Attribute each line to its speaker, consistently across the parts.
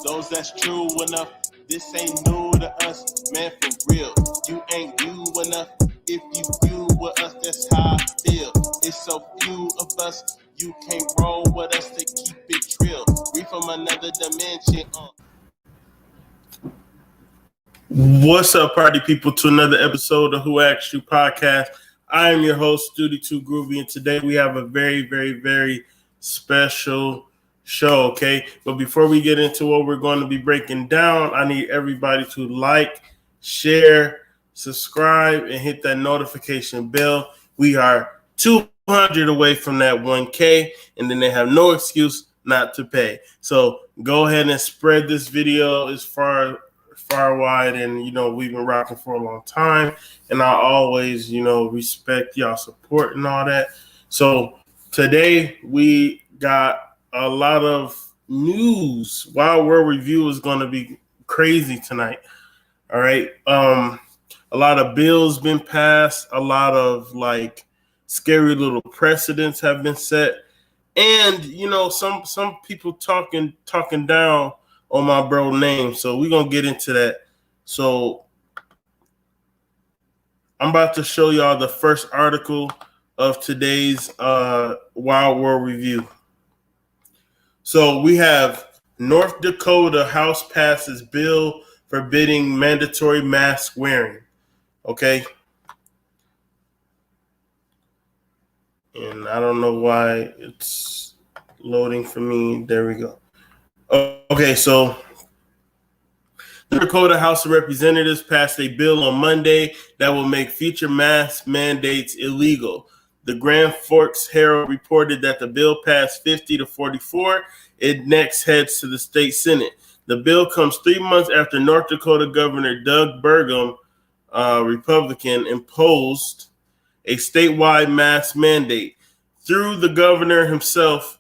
Speaker 1: Those that's true enough, this ain't new to us, man, for real. You ain't you enough, if you with us, that's how I feel. It's so few of us, you can't roll with us to keep it real. We from another dimension. What's up, party people, to another episode of Who Asked You podcast. I am your host, Studio 2 Groovy, and today we have a very, very, very special show, okay? But before we get into what we're going to be breaking down, I need everybody to like, share, subscribe, and hit that notification bell. We are 200 away from that 1K, and then they have no excuse not to pay. So go ahead and spread this video as far wide, and we've been rocking for a long time, and I always respect y'all support and all that. So today we got a lot of news. Wild World Review is going to be crazy tonight. All right. A lot of bills been passed. A lot of scary little precedents have been set. And, some people talking down on my bro name. So we're going to get into that. So I'm about to show y'all the first article of today's Wild World Review. So we have North Dakota House passes bill forbidding mandatory mask wearing. Okay. And I don't know why it's loading for me. There we go. Okay, so the Dakota House of Representatives passed a bill on Monday that will make future mask mandates illegal. The Grand Forks Herald reported that the bill passed 50-44. It next heads to the state Senate. The bill comes 3 months after North Dakota Governor Doug Burgum, Republican, imposed a statewide mask mandate. Though the governor himself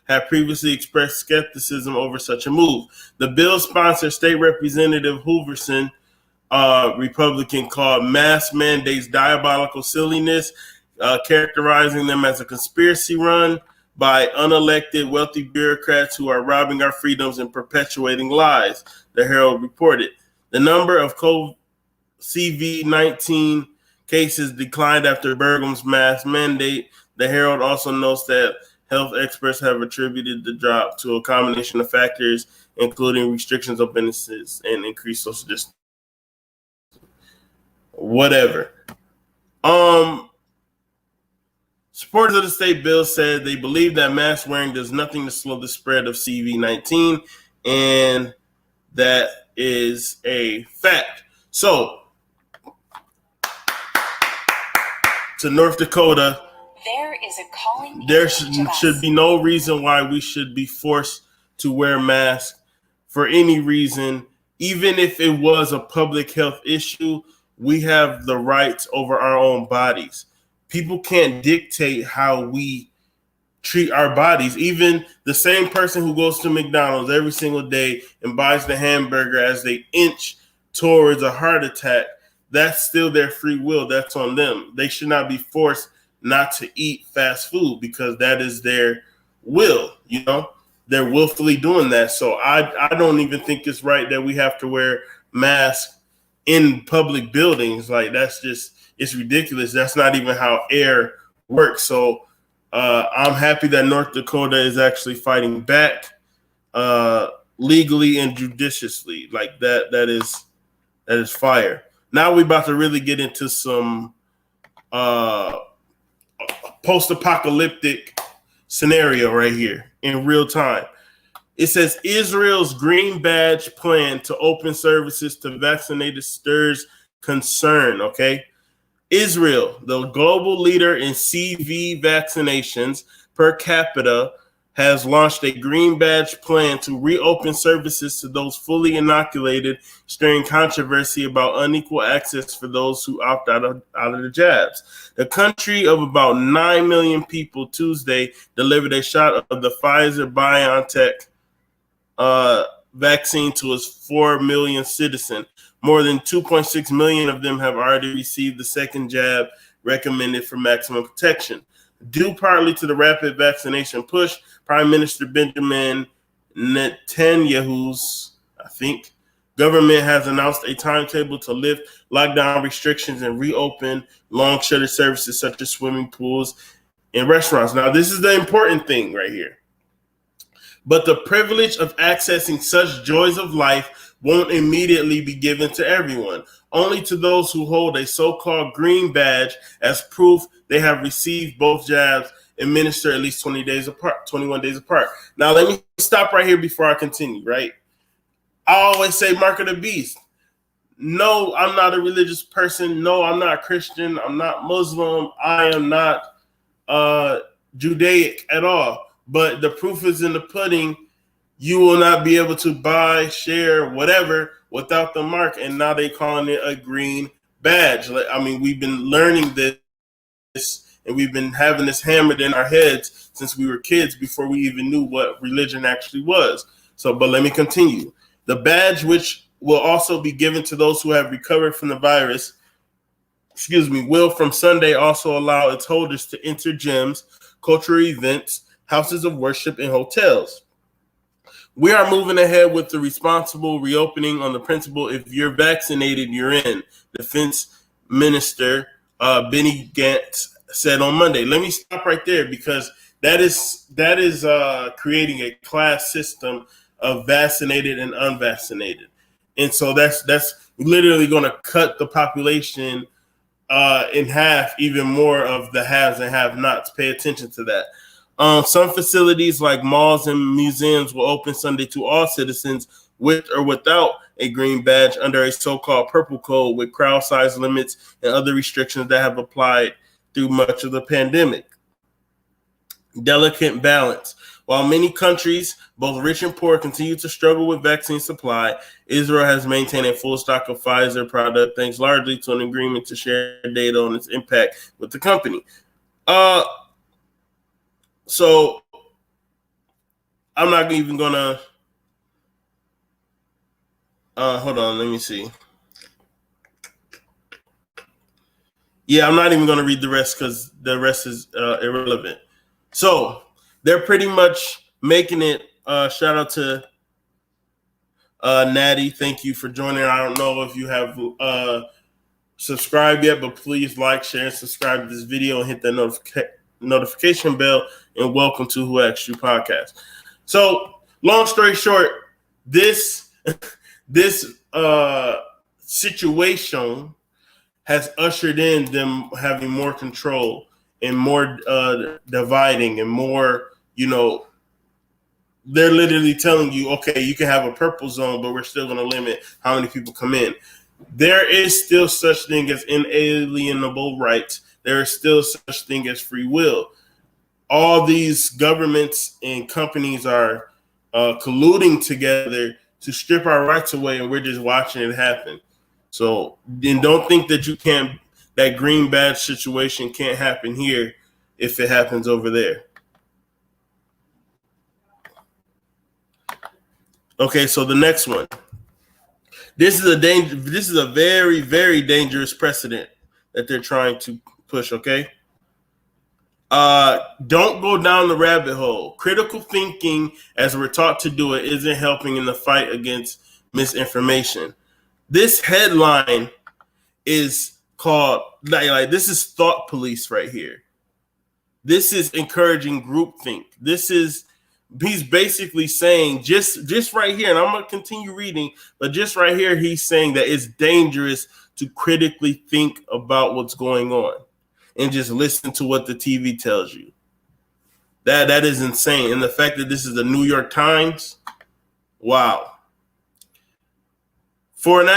Speaker 1: had previously expressed skepticism over such a move. The bill sponsor, State Representative Hooverson, Republican, called mask mandates diabolical silliness, characterizing them as a conspiracy run by unelected wealthy bureaucrats who are robbing our freedoms and perpetuating lies, the Herald reported. The number of COVID-19 cases declined after Burgum's mask mandate. The Herald also notes that health experts have attributed the drop to a combination of factors, including restrictions on businesses and increased social distance. Whatever. Supporters of the state bill said they believe that mask wearing does nothing to slow the spread of CV-19, and that is a fact. So, to North Dakota, there should be no reason why we should be forced to wear masks for any reason. Even if it was a public health issue, we have the rights over our own bodies. People can't dictate how we treat our bodies. Even the same person who goes to McDonald's every single day and buys the hamburger as they inch towards a heart attack, that's still their free will. That's on them. They should not be forced not to eat fast food because that is their will. They're willfully doing that. So I don't even think it's right that we have to wear masks in public buildings. It's ridiculous. That's not even how air works. So I'm happy that North Dakota is actually fighting back legally and judiciously. That is fire. Now we're about to really get into some post-apocalyptic scenario right here in real time. It says Israel's green badge plan to open services to vaccinated stirs concern, okay? Israel, the global leader in CV vaccinations per capita, has launched a green badge plan to reopen services to those fully inoculated, stirring controversy about unequal access for those who opt out of the jabs. The country of about 9 million people Tuesday delivered a shot of the Pfizer-BioNTech vaccine to its 4 million citizens. More than 2.6 million of them have already received the second jab recommended for maximum protection. Due partly to the rapid vaccination push, Prime Minister Benjamin Netanyahu's, government has announced a timetable to lift lockdown restrictions and reopen long-shuttered services such as swimming pools and restaurants. Now, this is the important thing right here. But the privilege of accessing such joys of life won't immediately be given to everyone, only to those who hold a so-called green badge as proof they have received both jabs administered at least 21 days apart. Now, let me stop right here before I continue, right? I always say mark of the beast. No, I'm not a religious person. No, I'm not Christian. I'm not Muslim. I am not Judaic at all. But the proof is in the pudding. You will not be able to buy, share, whatever without the mark. And now they calling it a green badge. I mean, we've been learning this and we've been having this hammered in our heads since we were kids before we even knew what religion actually was. So, but let me continue. The badge, which will also be given to those who have recovered from the virus, will from Sunday also allow its holders to enter gyms, cultural events, houses of worship, and hotels. We are moving ahead with the responsible reopening on the principle if you're vaccinated, you're in, Defense Minister Benny Gantz said on Monday. Let me stop right there because that is creating a class system of vaccinated and unvaccinated. And so that's literally going to cut the population in half, even more of the haves and have-nots. Pay attention to that. Some facilities like malls and museums will open Sunday to all citizens with or without a green badge under a so-called purple code with crowd size limits and other restrictions that have applied through much of the pandemic. Delicate balance. While many countries, both rich and poor, continue to struggle with vaccine supply, Israel has maintained a full stock of Pfizer product thanks largely to an agreement to share data on its impact with the company. So I'm not even gonna hold on, let me see. Yeah, I'm not even gonna read the rest because the rest is irrelevant. So they're pretty much making it. Shout out to Natty. Thank you for joining. I don't know if you have subscribed yet, but please like, share, and subscribe to this video and hit that notification bell. And welcome to Who Asked You podcast. So, long story short, this situation has ushered in them having more control and more dividing and more, they're literally telling you, okay, you can have a purple zone, but we're still going to limit how many people come in. There is still such thing as inalienable rights. There is still such thing as free will. All these governments and companies are colluding together to strip our rights away, and we're just watching it happen. So then don't think that that green badge situation can't happen here if it happens over there. Okay, so the next one. This is a very, very dangerous precedent that they're trying to push, okay? Don't go down the rabbit hole. Critical thinking, as we're taught to do it, isn't helping in the fight against misinformation. This headline is called, this is thought police right here. This is encouraging groupthink. He's basically saying just right here, and I'm going to continue reading, but just right here, he's saying that it's dangerous to critically think about what's going on and just listen to what the TV tells you. That is insane. And the fact that this is the New York Times, wow. For an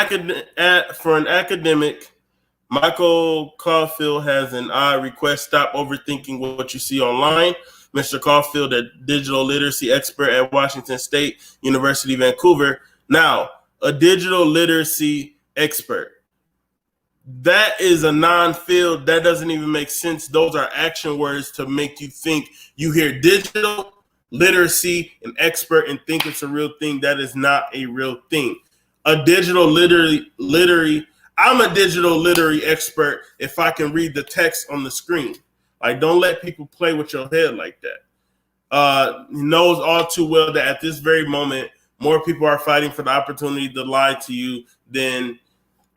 Speaker 1: academic, Michael Caulfield has an odd request: stop overthinking what you see online. Mr. Caulfield, a digital literacy expert at Washington State University, Vancouver. Now, a digital literacy expert. That is a non-field. That doesn't even make sense. Those are action words to make you think. You hear digital literacy and expert and think it's a real thing. That is not a real thing. I'm a digital literary expert if I can read the text on the screen. Like, don't let people play with your head like that. He knows all too well that at this very moment, more people are fighting for the opportunity to lie to you than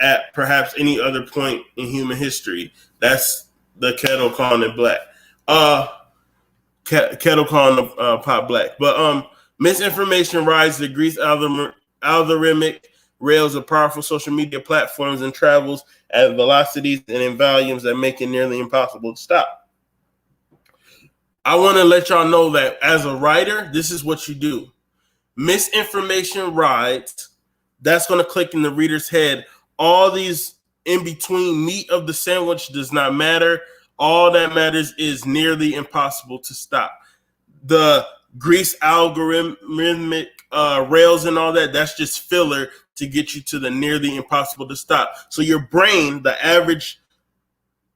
Speaker 1: at perhaps any other point in human history. That's the kettle calling it black. Kettle calling the pot black. But misinformation rises to grease algorithmic rails of powerful social media platforms and travels at velocities and in volumes that make it nearly impossible to stop. I want to let y'all know that as a writer, this is what you do. Misinformation rides, that's going to click in the reader's head. All these in between meat of the sandwich does not matter. All that matters is nearly impossible to stop. The grease algorithmic rails and all that, that's just filler to get you to the nearly impossible to stop. So your brain, the average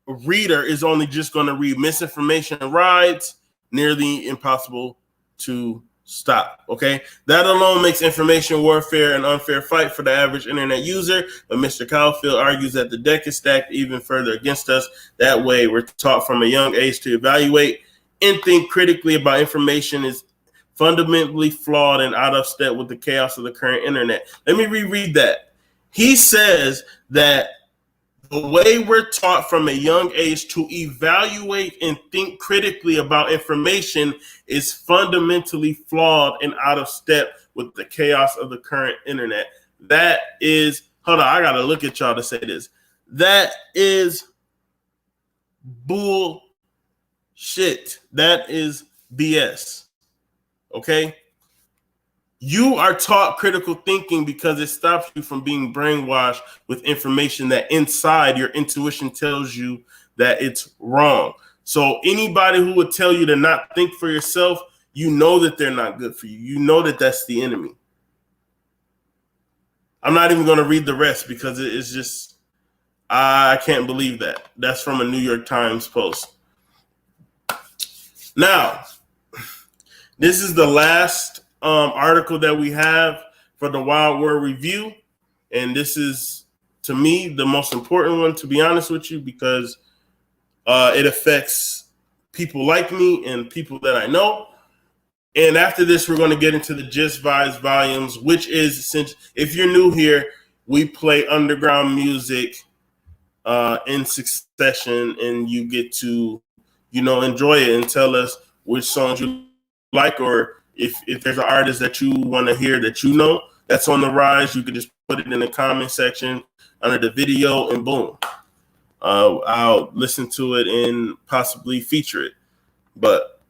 Speaker 1: reader, is only just going to read misinformation rides, nearly impossible to stop. Okay, that alone makes information warfare an unfair fight for the average internet user. But Mr. Caulfield argues that the deck is stacked even further against us. That way, we're taught from a young age to evaluate and think critically about information is fundamentally flawed and out of step with the chaos of the current internet. Let me reread that. He says that the way we're taught from a young age to evaluate and think critically about information is fundamentally flawed and out of step with the chaos of the current internet. That is, hold on, I got to look at y'all to say this. That is bullshit. That is BS. Okay? You are taught critical thinking because it stops you from being brainwashed with information that inside your intuition tells you that it's wrong. So anybody who would tell you to not think for yourself, you know that they're not good for you. You know that that's the enemy. I'm not even going to read the rest because it's just, I can't believe that. That's from a New York Times post. Now, this is the last article that we have for the Wild World Review, and this is, to me, the most important one, to be honest with you, because it affects people like me and people that I know. And after this, we're going to get into the Just Vibes volumes, which is, since if you're new here, we play underground music in succession, and you get to, enjoy it and tell us which songs you like, or if there's an artist that you want to hear that that's on the rise, you can just put it in the comment section under the video, and boom, I'll listen to it and possibly feature it. But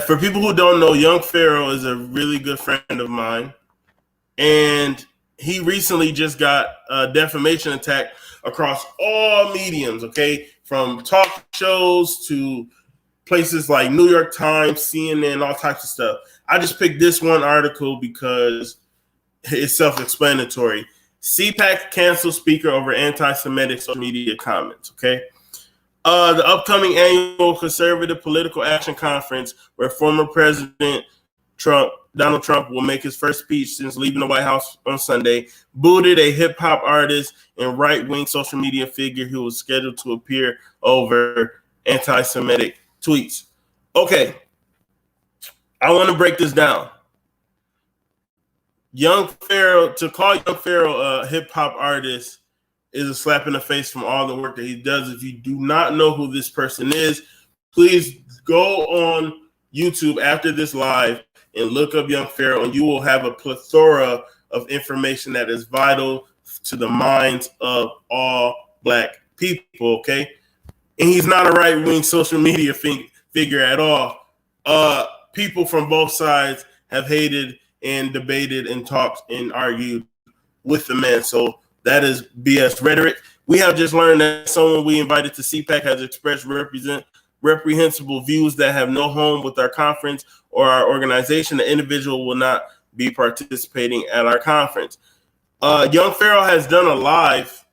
Speaker 1: for people who don't know, Young Pharaoh is a really good friend of mine, and he recently just got a defamation attack across all mediums, okay, from talk shows to places like New York Times, CNN, all types of stuff. I just picked this one article because it's self-explanatory. CPAC cancels speaker over anti-Semitic social media comments, okay? The upcoming annual Conservative Political Action Conference, where former President Donald Trump will make his first speech since leaving the White House on Sunday, booted a hip-hop artist and right-wing social media figure who was scheduled to appear over anti-Semitic tweets. Okay, I want to break this down. Young Pharaoh, to call Young Pharaoh a hip-hop artist is a slap in the face from all the work that he does. If you do not know who this person is, please go on YouTube after this live and look up Young Pharaoh, and you will have a plethora of information that is vital to the minds of all Black people, okay? And he's not a right-wing social media figure at all. People from both sides have hated and debated and talked and argued with the man. So that is BS rhetoric. We have just learned that someone we invited to CPAC has expressed reprehensible views that have no home with our conference or our organization. The individual will not be participating at our conference. Young Pharaoh has done a live.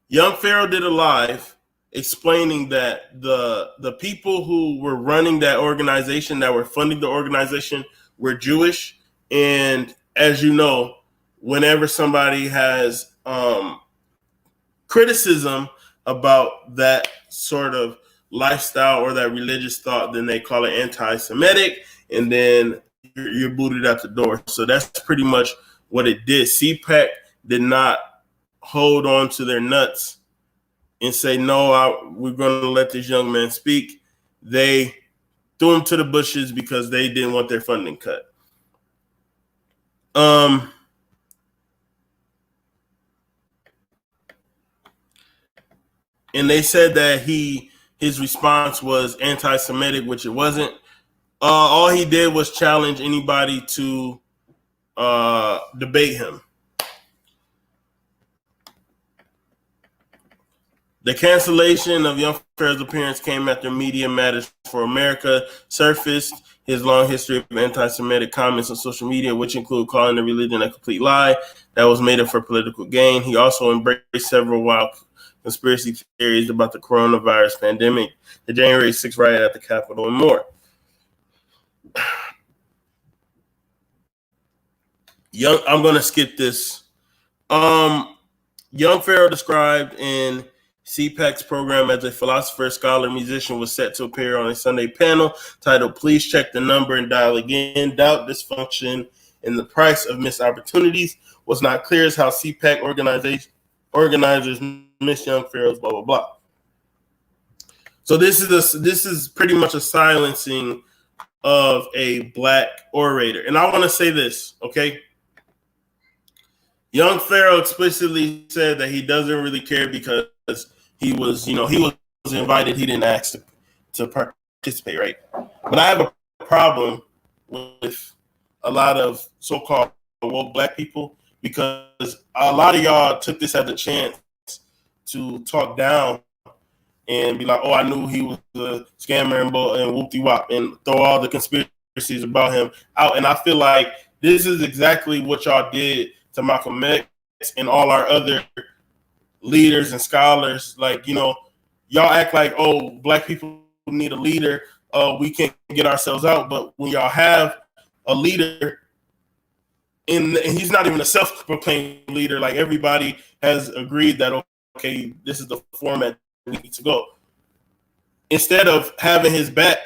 Speaker 1: Young Pharaoh did a live explaining that the people who were running that organization, that were funding the organization, were Jewish. And as you know, whenever somebody has criticism about that sort of lifestyle or that religious thought, then they call it anti-Semitic, and then you're booted out the door. So that's pretty much what it did. CPAC did not hold on to their nuts and say, no, we're going to let this young man speak. They threw him to the bushes because they didn't want their funding cut. And they said that his response was anti-Semitic, which it wasn't. All he did was challenge anybody to debate him. The cancellation of Young Pharaoh's appearance came after Media Matters for America surfaced his long history of anti-Semitic comments on social media, which include calling the religion a complete lie that was made up for political gain. He also embraced several wild conspiracy theories about the coronavirus pandemic, the January 6th riot at the Capitol, and more. I'm going to skip this. Young Pharaoh, described in CPAC's program as a philosopher, scholar, musician, was set to appear on a Sunday panel titled "Please Check the Number and Dial Again. Doubt, Dysfunction, and the Price of Missed Opportunities." Was not clear as how CPAC organizers miss Young Pharaoh's blah blah blah. So this is pretty much a silencing of a black orator. And I want to say this, okay? Young Pharaoh explicitly said that he doesn't really care because he was invited. He didn't ask to participate, right? But I have a problem with a lot of so-called woke black people because a lot of y'all took this as a chance to talk down and be like, oh, I knew he was a scammer and whoop-de-wop, and throw all the conspiracies about him out. And I feel like this is exactly what y'all did to Malcolm X and all our other leaders and scholars. Like, y'all act like, oh, black people need a leader. We can't get ourselves out. But when y'all have a leader, and he's not even a self-proclaimed leader, like everybody has agreed that, okay, this is the format we need to go. Instead of having his back,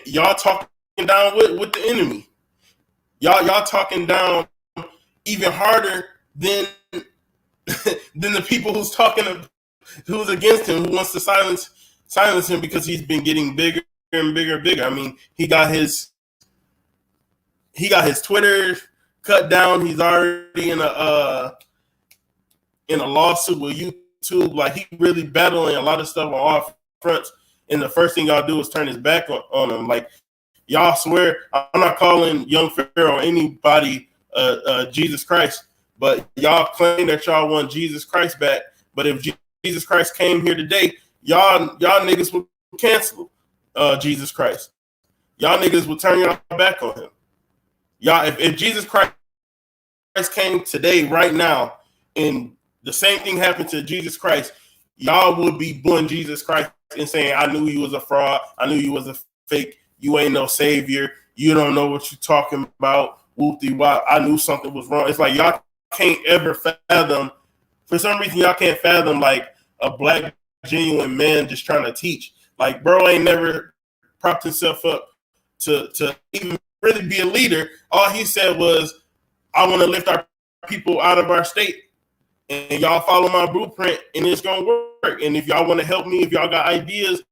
Speaker 1: y'all talking down with the enemy. Y'all talking down even harder than the people who's against him, who wants to silence him because he's been getting bigger and bigger and bigger. I mean, he got his Twitter cut down. He's already in a lawsuit with YouTube. Like, he really battling a lot of stuff on all fronts. And the first thing y'all do is turn his back on him. Like, y'all swear, I'm not calling Young Pharaoh or anybody Jesus Christ, but y'all claim that y'all want Jesus Christ back. But if Jesus Christ came here today, y'all niggas would cancel Jesus Christ. Y'all niggas would turn y'all back on him. Y'all, if Jesus Christ came today, right now, and the same thing happened to Jesus Christ, y'all would be booing Jesus Christ and saying, I knew he was a fraud. I knew he was a fake. You ain't no savior. You don't know what you're talking about. Whoop-de-wop. I knew something was wrong. It's like y'all can't ever fathom. For some reason, y'all can't fathom like a black genuine man just trying to teach. Like, bro ain't never propped himself up to even really be a leader. All he said was, I want to lift our people out of our state, and y'all follow my blueprint, and it's gonna work. And if y'all want to help me, if y'all got ideas,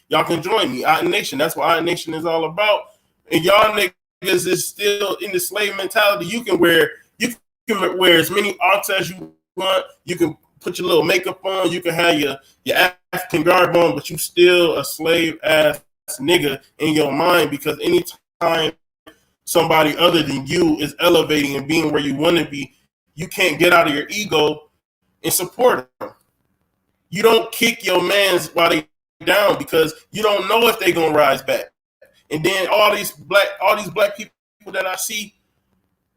Speaker 1: y'all can join me. Iron Nation. That's what Iron Nation is all about. And y'all niggas is still in the slave mentality. You can wear as many arts as you want. You can put your little makeup on. You can have your African garb on, but you still a slave ass nigga in your mind, because anytime somebody other than you is elevating and being where you want to be, you can't get out of your ego and support them. You don't kick your mans while they down, because you don't know if they're gonna rise back. And then all these black people that I see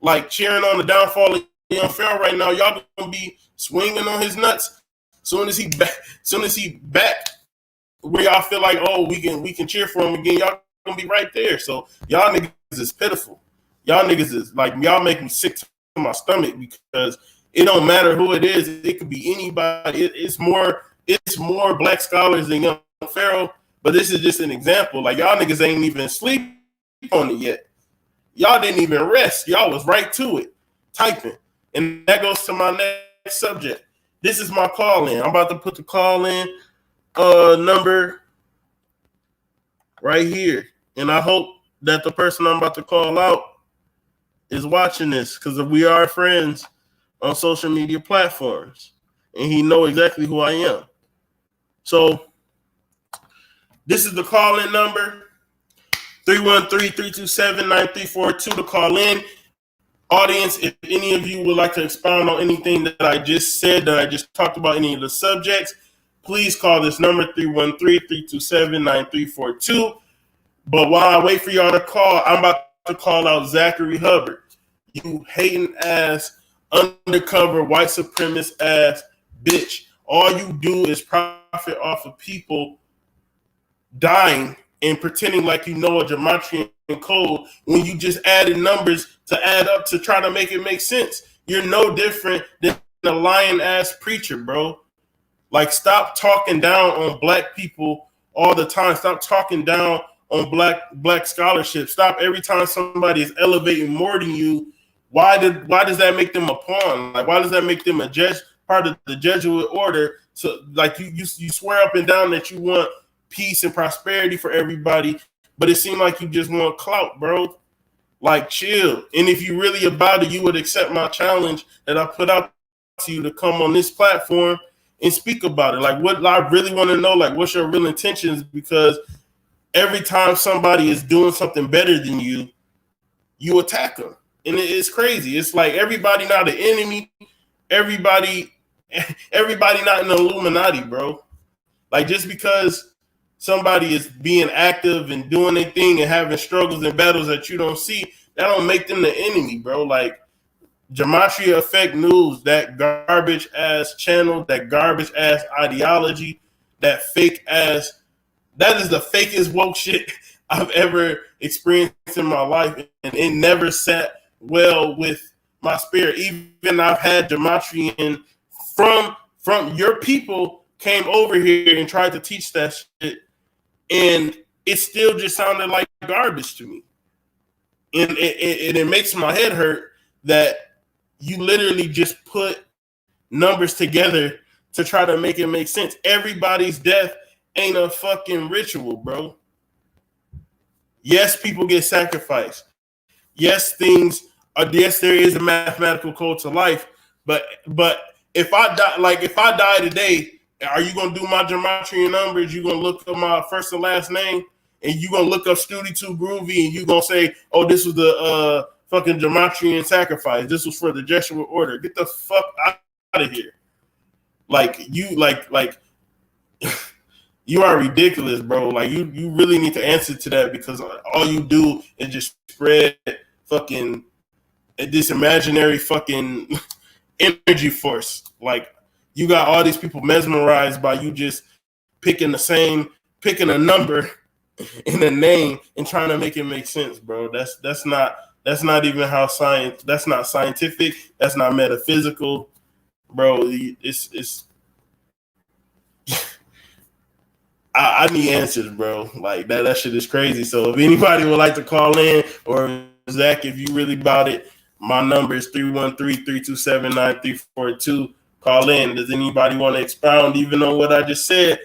Speaker 1: like cheering on the downfall of Young Pharaoh right now, y'all gonna be swinging on his nuts soon as he back where y'all feel like, oh, we can cheer for him again. Y'all gonna be right there. So y'all niggas is pitiful. Y'all niggas is like, y'all make me sick to my stomach, because It don't matter who it is. It could be anybody. It's more black scholars than young Pharaoh. But this is just an example. Like, y'all niggas ain't even sleep on it yet. Y'all didn't even rest. Y'all was right to it, typing. And that goes to my next subject. This is my call in. I'm about to put the call in number right here. And I hope that the person I'm about to call out is watching this, because we are friends on social media platforms. And he know exactly who I am. So this is the call-in number, 313-327-9342 to call in. Audience, if any of you would like to expound on anything that I just said, that I just talked about, any of the subjects, please call this number, 313-327-9342. But while I wait for y'all to call, I'm about to call out Zachary Hubbard. You hating ass, undercover, white supremacist ass bitch. All you do is profit off of people dying and pretending like you know a gematria code when you just added numbers to add up to try to make it make sense. You're no different than a lying ass preacher, bro. Like, stop talking down on black people all the time. Stop talking down on black scholarship. Stop every time somebody is elevating more than you. Why does that make them a pawn? Like, why does that make them a part of the Jesuit order? So, like, you swear up and down that you want peace and prosperity for everybody, but it seemed like you just want clout, bro. Like, chill. And if you really about it, you would accept my challenge that I put out to you to come on this platform and speak about it. Like, what I really want to know, like, what's your real intentions? Because every time somebody is doing something better than you, you attack them. And it's crazy. It's like everybody not an enemy. Everybody not an Illuminati, bro. Like, just because somebody is being active and doing their thing and having struggles and battles that you don't see, that don't make them the enemy, bro. Like, Gematria Effect News, that garbage ass channel, that garbage ass ideology, that fake ass, that is the fakest woke shit I've ever experienced in my life, and it never sat well with my spirit. Even I've had Gematrian from your people came over here and tried to teach that shit, and it still just sounded like garbage to me. And it makes my head hurt that you literally just put numbers together to try to make it make sense. Everybody's death ain't a fucking ritual, bro. Yes, people get sacrificed. Yes, yes, there is a mathematical code to life. But if I die today, are you gonna do my gematria numbers? You gonna look up my first and last name, and you gonna look up Studi 2 Groovy, and you gonna say, "Oh, this was the fucking Gematrian sacrifice. This was for the Jesuit order." Get the fuck out of here! Like, you are ridiculous, bro. Like, you really need to answer to that, because all you do is just spread fucking this imaginary fucking energy force. Like, you got all these people mesmerized by you just picking a number in a name and trying to make it make sense, bro. That's not even how science. That's not scientific. That's not metaphysical, bro. It's I need answers, bro. Like, that shit is crazy. So if anybody would like to call in, or Zach, if you really about it, my number is 313-327-9342. Call in. Does anybody want to expound even on what I just said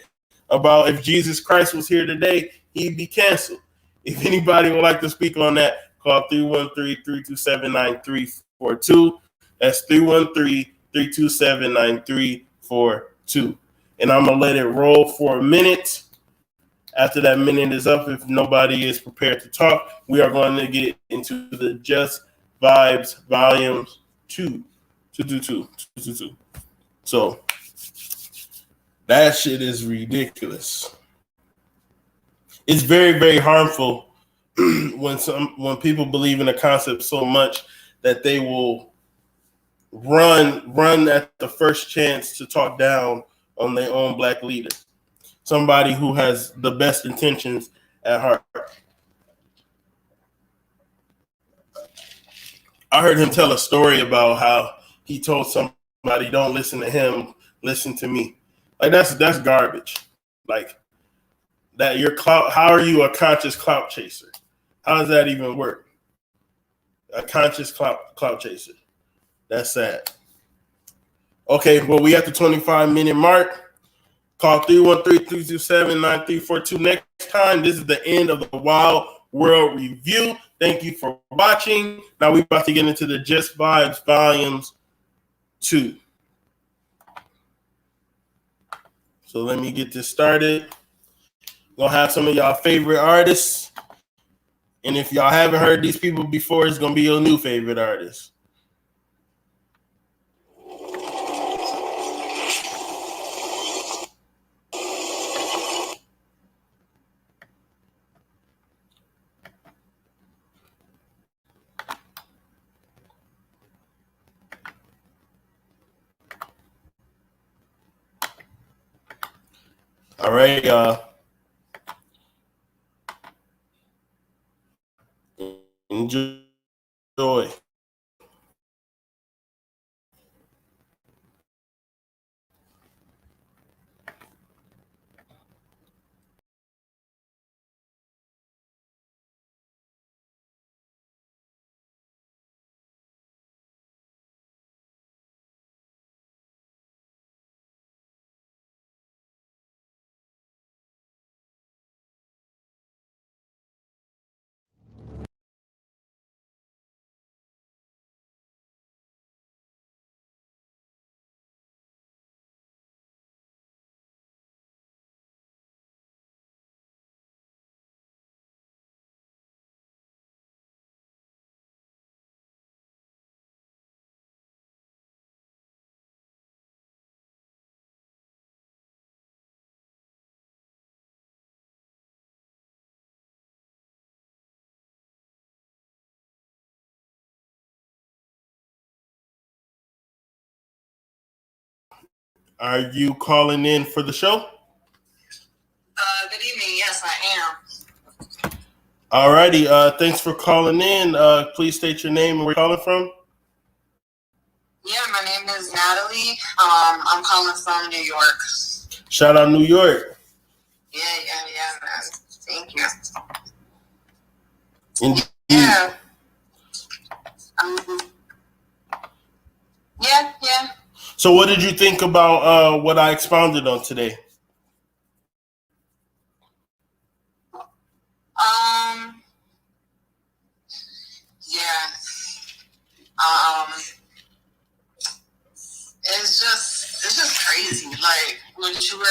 Speaker 1: about if Jesus Christ was here today, he'd be canceled? If anybody would like to speak on that, call 313-327-9342. That's 313-327-9342. And I'm going to let it roll for a minute. After that minute is up, if nobody is prepared to talk, we are going to get into the Just Vibes Volumes 2. So that shit is ridiculous. It's very, very harmful when people believe in a concept so much that they will run at the first chance to talk down on their own black leader, somebody who has the best intentions at heart. I heard him tell a story about how he told somebody somebody, don't listen to him, listen to me. Like that's garbage. Like that you're clout. How are you a conscious clout chaser? How does that even work? A conscious clout chaser. That's sad. Okay, well, we at the 25-minute mark. Call 313-327-9342 next time. This is the end of the Wild World Review. Thank you for watching. Now we're about to get into the Just Vibes Volumes 2. So let me get this started. Gonna have some of y'all favorite artists. And if y'all haven't heard these people before, it's gonna be your new favorite artist. All right, enjoy. Are you calling in for the show?
Speaker 2: Good evening. Yes, I am.
Speaker 1: All righty. Thanks for calling in. Please state your name and where you're calling from.
Speaker 2: Yeah, my name is Natalie. I'm calling from New York.
Speaker 1: Shout out New York.
Speaker 2: Yeah, man. Thank you.
Speaker 1: Indeed.
Speaker 2: Yeah. Yeah.
Speaker 1: So what did you think about what I expounded on today?
Speaker 2: Yeah. It's just crazy. Like when you were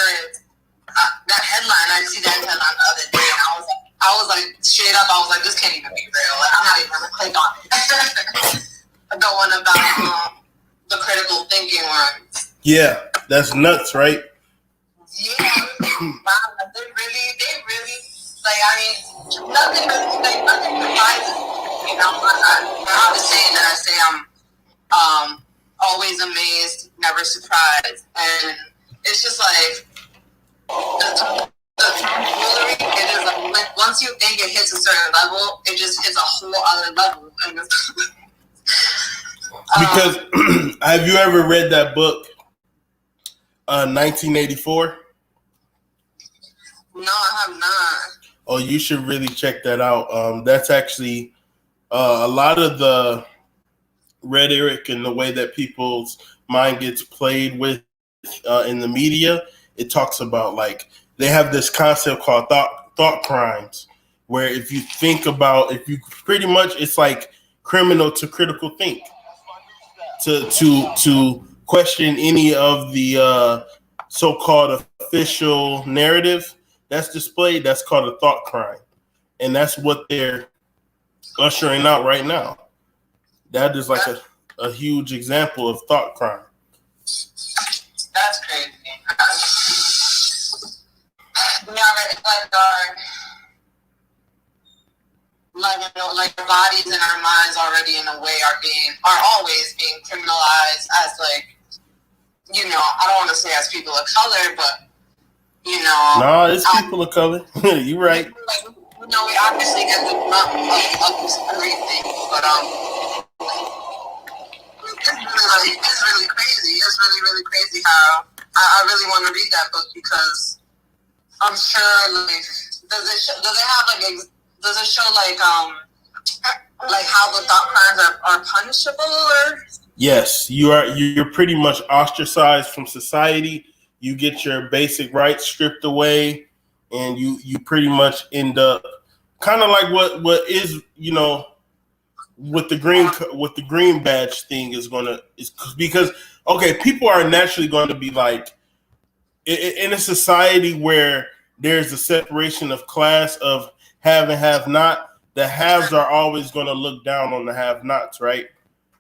Speaker 2: that headline, I see that headline the other day, and I was like straight up, I was like, this can't even be real. Like I'm not even gonna click on it. Going about the critical thinking ones.
Speaker 1: Yeah, that's nuts, right?
Speaker 2: Yeah, wow, they really, like, I mean, nothing surprises. You know, I have a saying that I say I'm always amazed, never surprised, and it's just like the jewelry. It is like once you think it hits a certain level, it just hits a whole other level. And
Speaker 1: because have you ever read that book, 1984?
Speaker 2: No, I have not.
Speaker 1: Oh, you should really check that out. That's actually a lot of the rhetoric and the way that people's mind gets played with in the media. It talks about, like, they have this concept called thought crimes, where if you pretty much, it's like criminal to critical think, to question any of the so-called official narrative that's displayed. That's called a thought crime, and that's what they're ushering out right now. That is like a huge example of thought crime.
Speaker 2: That's crazy. Like our bodies and our minds already in a way are always being criminalized as, like, you know, I don't want to say as people of color, but you know.
Speaker 1: No, it's people of color. You're right.
Speaker 2: Like, you know, we obviously get the brunt of everything, but it's really like, it's really crazy. It's really, really crazy how I really want to read that book because I'm sure, like, does it show like how the thought crimes are punishable or?
Speaker 1: Yes, you're pretty much ostracized from society. You get your basic rights stripped away, and you pretty much end up kind of like what is, you know, with the green badge thing is because okay, people are naturally going to be like in a society where there's a separation of class of have and have not. The haves are always going to look down on the have-nots, right?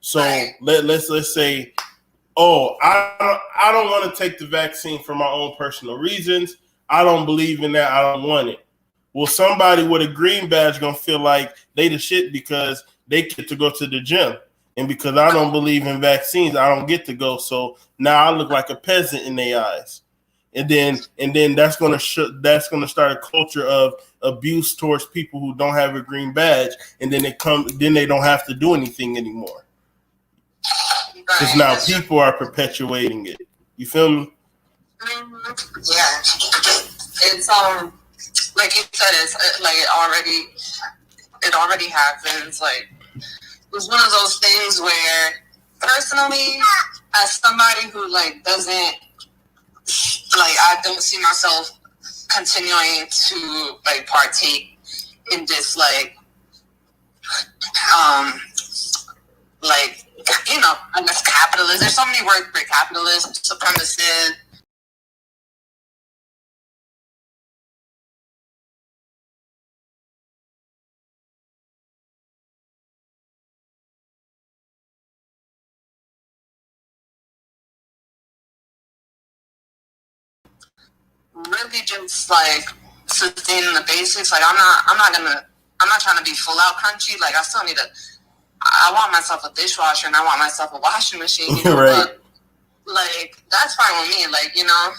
Speaker 1: So let's say, oh, I don't want to take the vaccine for my own personal reasons. I don't believe in that. I don't want it. Well, somebody with a green badge gonna feel like they the shit because they get to go to the gym, and because I don't believe in vaccines, I don't get to go. So now I look like a peasant in their eyes, and then that's gonna start a culture of abuse towards people who don't have a green badge, and then they don't have to do anything anymore. Because now people are perpetuating it. You feel me?
Speaker 2: Yeah. It's like you said, it's like it already happens. Like, it's one of those things where personally, as somebody who like doesn't like, I don't see myself continuing to like partake in this like you know, I guess capitalism. There's so many words for capitalism, supremacy. Really just like sustaining the basics. Like I'm not trying to be full out crunchy. Like I want myself a dishwasher and I want myself a washing machine, you know,
Speaker 1: right.
Speaker 2: But like that's fine with me. Like, you know,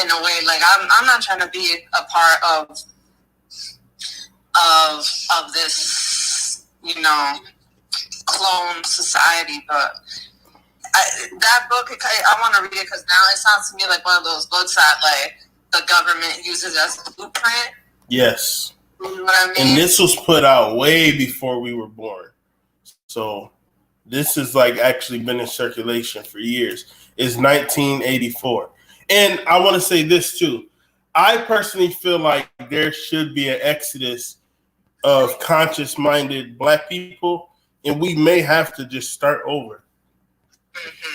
Speaker 2: in a way, like I'm not trying to be a part of this, you know, clone society, but that book, I want to read it because now it sounds to me like one of those books that like the government uses as a blueprint.
Speaker 1: Yes.
Speaker 2: You know what I mean?
Speaker 1: And this was put out way before we were born. So this has like actually been in circulation for years. It's 1984. And I want to say this too. I personally feel like there should be an exodus of conscious-minded Black people, and we may have to just start over.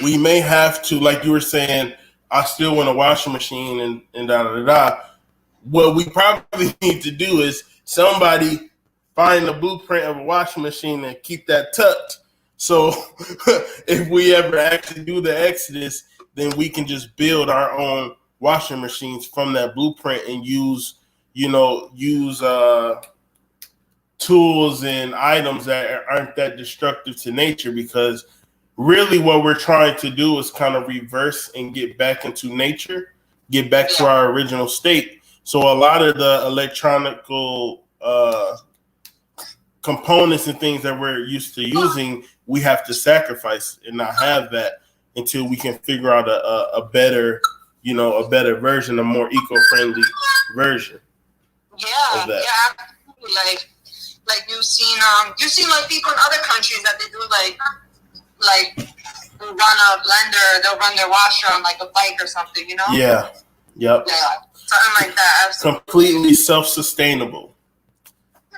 Speaker 1: We may have to, like you were saying, I still want a washing machine and da-da-da-da. What we probably need to do is somebody find the blueprint of a washing machine and keep that tucked. So if we ever actually do the exodus, then we can just build our own washing machines from that blueprint and use tools and items that aren't that destructive to nature, because really what we're trying to do is kind of reverse and get back into nature, get back to our original state. So a lot of the electronical components and things that we're used to using, we have to sacrifice and not have that until we can figure out a better version, a more eco-friendly version.
Speaker 2: Yeah, yeah. Like you've seen like people in other countries that they do like run a blender, they'll run their washer on like a bike or something, you know?
Speaker 1: Yeah. Yep.
Speaker 2: Yeah, something like that. Absolutely.
Speaker 1: Completely self-sustainable.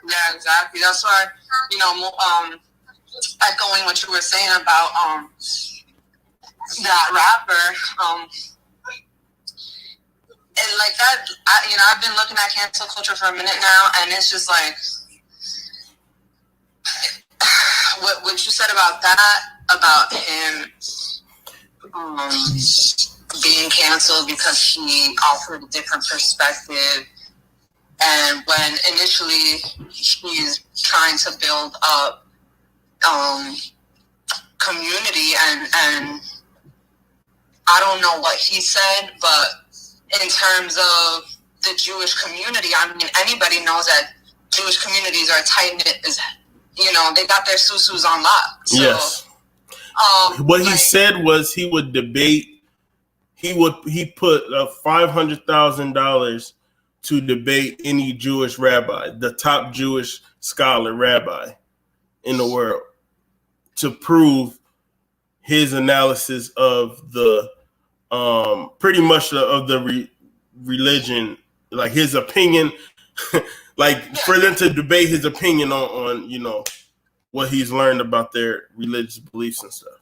Speaker 2: Yeah, exactly. That's why, you know, echoing what you were saying about that rapper, and like that, I've been looking at cancel culture for a minute now, and it's just like what you said about that, about him being canceled because he offered a different perspective, and when initially he's trying to build up community, and I don't know what he said, but in terms of the Jewish community, I mean, anybody knows that Jewish communities are tight-knit, you know, they got their susus on lock. So.
Speaker 1: Yes. What he said was he would debate. He put $500,000 to debate any Jewish rabbi, the top Jewish scholar rabbi in the world, to prove his analysis of the pretty much of the religion, like his opinion, like for them to debate his opinion on you know what he's learned about their religious beliefs and stuff.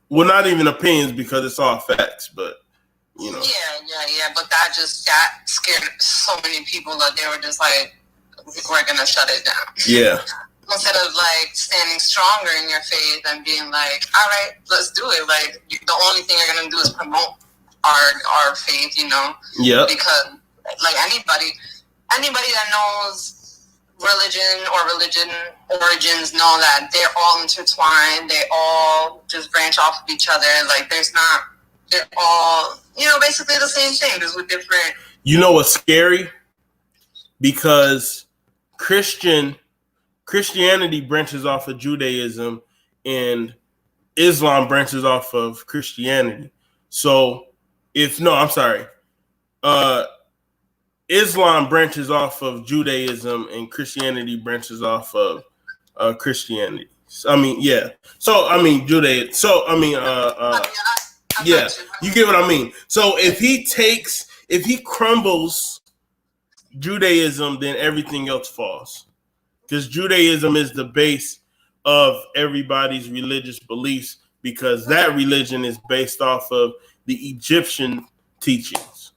Speaker 1: Well, not even opinions because it's all facts, but you know.
Speaker 2: Yeah. But that just scared so many people that they were just like, we're gonna shut it down.
Speaker 1: Yeah.
Speaker 2: Instead of like standing stronger in your faith and being like, all right, let's do it. Like the only thing you're gonna do is promote our faith, you know.
Speaker 1: Yeah.
Speaker 2: Because like anybody that knows religion or religion origins know that they're all intertwined. They all just branch off of each other. Like they're all, you know, basically the same thing, just with different.
Speaker 1: You know what's scary? Because Christianity branches off of Judaism and Islam branches off of Christianity. So Islam branches off of Judaism and Christianity branches off of Christianity. I mean, yeah. So I mean Judaism. So I mean, yeah. You get what I mean. So if he crumbles Judaism, then everything else falls. Because Judaism is the base of everybody's religious beliefs, because that religion is based off of the Egyptian teachings.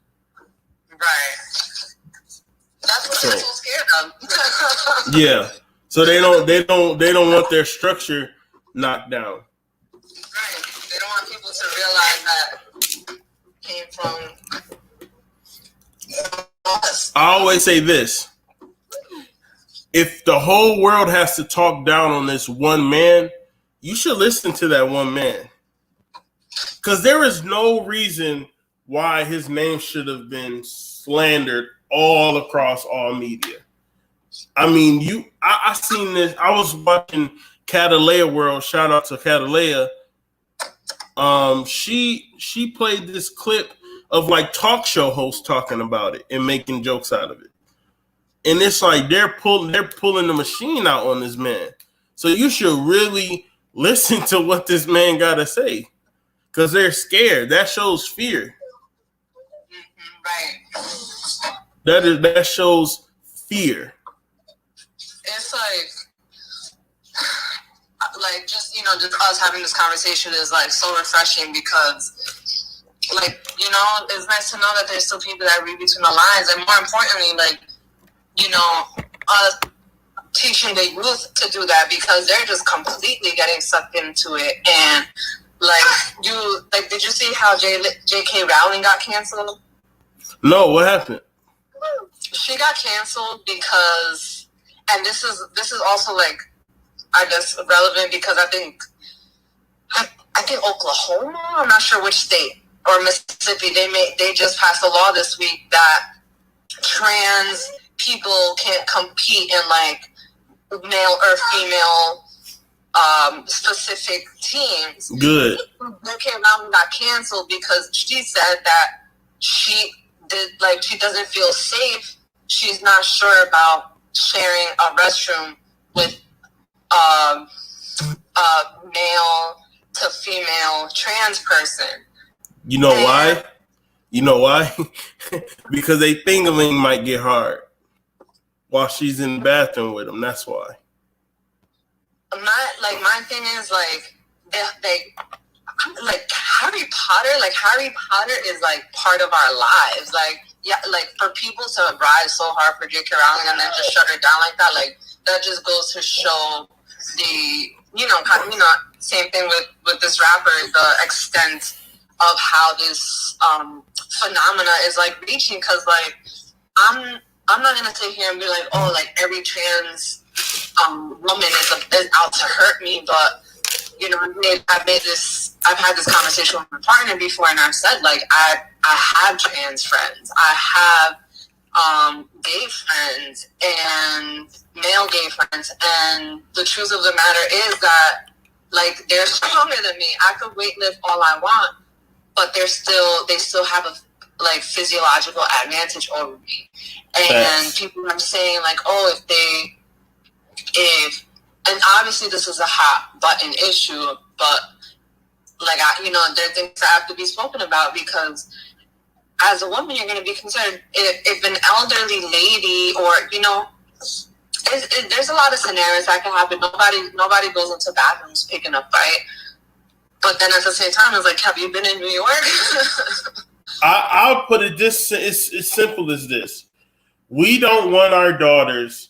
Speaker 2: Right. That's what they're so scared of.
Speaker 1: Yeah. So they don't want their structure knocked down.
Speaker 2: Right. They don't want people to realize that came from us.
Speaker 1: I always say this. If the whole world has to talk down on this one man, you should listen to that one man. Because there is no reason why his name should have been slandered all across all media. I mean, I seen this. I was watching Catalea World. Shout out to Catalea. She played this clip of like talk show hosts talking about it and making jokes out of it. And it's like they're pulling the machine out on this man. So you should really listen to what this man got to say, because they're scared. That shows fear.
Speaker 2: Right.
Speaker 1: That shows fear.
Speaker 2: It's like just, you know, just us having this conversation is like so refreshing, because like, you know, it's nice to know that there's still people that read between the lines, and more importantly, like, you know, us teaching the youth to do that, because they're just completely getting sucked into it. And did you see how J.K. Rowling got canceled?
Speaker 1: No, what happened?
Speaker 2: She got canceled because, and this is also like, I guess relevant, because I think Oklahoma, I'm not sure which state, or Mississippi, they just passed a law this week that trans people can't compete in like male or female specific teams.
Speaker 1: Good.
Speaker 2: J.K. Rowling got canceled because she said that she doesn't feel safe. She's not sure about sharing a restroom with a male to female trans person.
Speaker 1: You know why? You know why? Because they thingaming might get hard while she's in the bathroom with them. That's why.
Speaker 2: My thing is like they like Harry Potter. Like Harry Potter is like part of our lives. Like like for people to rise so hard for J.K. Rowling and then just shut her down like that. Like that just goes to show the same thing with this rapper, the extent of how this phenomena is like reaching. Because like I'm not gonna sit here and be like, oh, like every trans woman is out to hurt me, but you know, I've had this conversation with my partner before, and I've said like I have trans friends, I have gay friends and male gay friends, and the truth of the matter is that like they're stronger than me. I could weightlift all I want, but they still have a like physiological advantage over me. And people are saying like, oh, and obviously this is a hot button issue, but like there are things that have to be spoken about, because as a woman, you're going to be concerned if an elderly lady, or there's a lot of scenarios that can happen. Nobody goes into bathrooms picking a fight, but then at the same time, it's like, have you been in New York?
Speaker 1: I'll put it this: it's simple as this. We don't want our daughters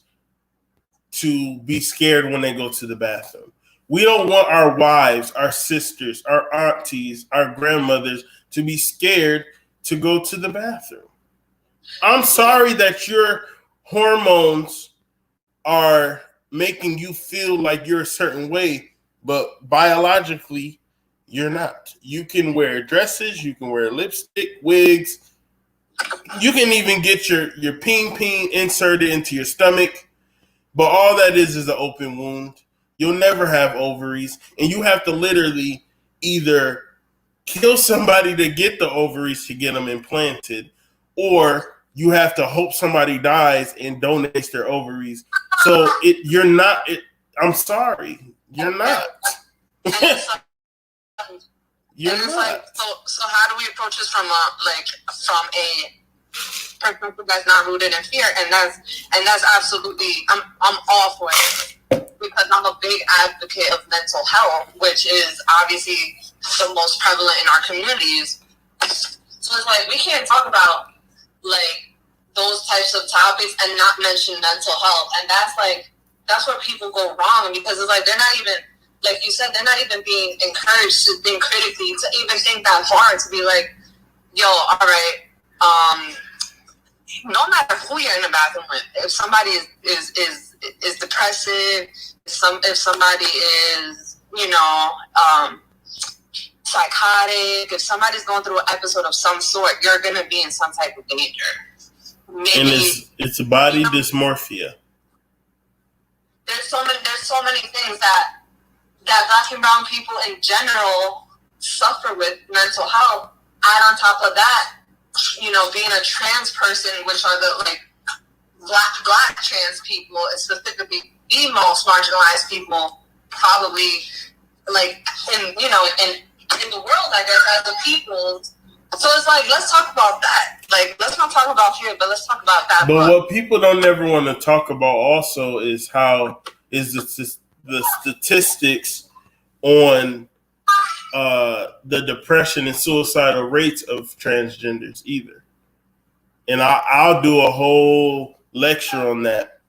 Speaker 1: to be scared when they go to the bathroom. We don't want our wives, our sisters, our aunties, our grandmothers to be scared to go to the bathroom. I'm sorry that your hormones are making you feel like you're a certain way, but biologically, you're not. You can wear dresses, you can wear lipstick, wigs. You can even get your peen inserted into your stomach, but all that is an open wound. You'll never have ovaries, and you have to literally either kill somebody to get the ovaries to get them implanted, or you have to hope somebody dies and donates their ovaries. So you're not. I'm sorry, you're not. You're not.
Speaker 2: Like, so how do we approach this from a perspective that's not rooted in fear? And that's absolutely, I'm all for it, because I'm a big advocate of mental health, which is obviously the most prevalent in our communities. So it's like, we can't talk about like those types of topics and not mention mental health. And that's where people go wrong, because it's like, they're not even, like you said, they're not even being encouraged to think critically, to even think that far, to be like, yo, all right, no matter who you're in the bathroom with, if somebody is depressive, if somebody is, psychotic, if somebody's going through an episode of some sort, you're going to be in some type of danger. Maybe,
Speaker 1: and it's body dysmorphia.
Speaker 2: There's so many things that Black and brown people in general suffer with mental health. And on top of that, being a trans person, which are the like black trans people, specifically the most marginalized people, probably like in the world, I guess, as a people. So it's like, let's talk about that. Like, let's not talk about fear, but let's talk about that.
Speaker 1: But what people don't ever want to talk about also is the statistics on the depression and suicidal rates of transgenders either. And I'll do a whole lecture on that.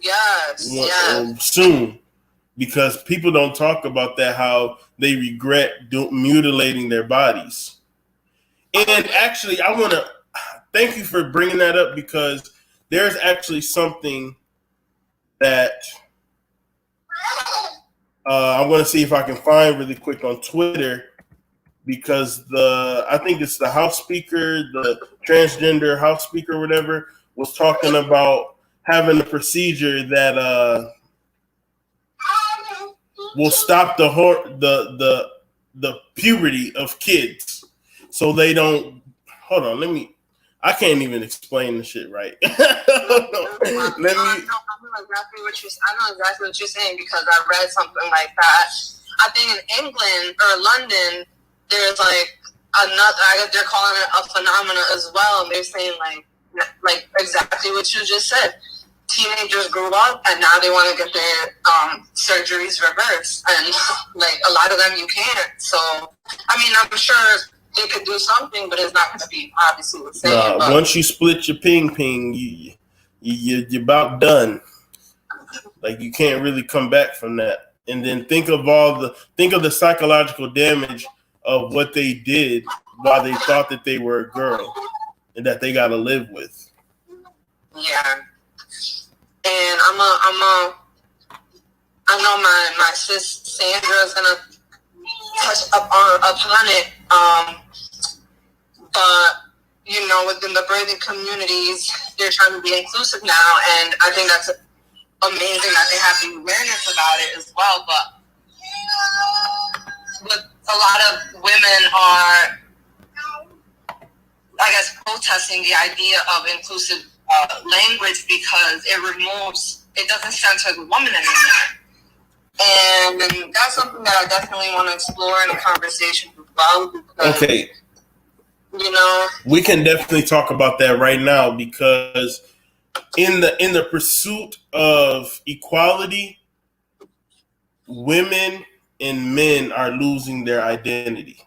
Speaker 2: Yes.
Speaker 1: Soon, because people don't talk about that, how they regret mutilating their bodies. And actually, I want to thank you for bringing that up, because there's actually something that I'm going to see if I can find really quick on Twitter, because I think it's the House Speaker, the transgender House Speaker, or whatever, was talking about having a procedure that will stop the puberty of kids, so they don't. Hold on, I can't even explain the shit right.
Speaker 2: I know exactly what you're saying, because I read something like that. I think in England or London, there's like another, I guess they're calling it a phenomenon as well. And they're saying like exactly what you just said. Teenagers grew up and now they want to get their surgeries reversed, and like a lot of them you can't. So I mean, I'm sure they could do something, but it's not going to be obviously the same.
Speaker 1: Once you split your ping, you're about done. Like, you can't really come back from that. And then think of the psychological damage of what they did while they thought that they were a girl and that they got to live with.
Speaker 2: Yeah. And I know my sis Sandra is gonna touch upon it. But within the birthing communities, they're trying to be inclusive now, and I think that's amazing that they have the awareness about it as well. But but a lot of women are, I guess, protesting the idea of inclusive language because it doesn't center the woman anymore. And that's something that I definitely want to explore in the conversation as well. Because,
Speaker 1: okay.
Speaker 2: You know,
Speaker 1: we can definitely talk about that right now, because in the pursuit of equality, women and men are losing their identity.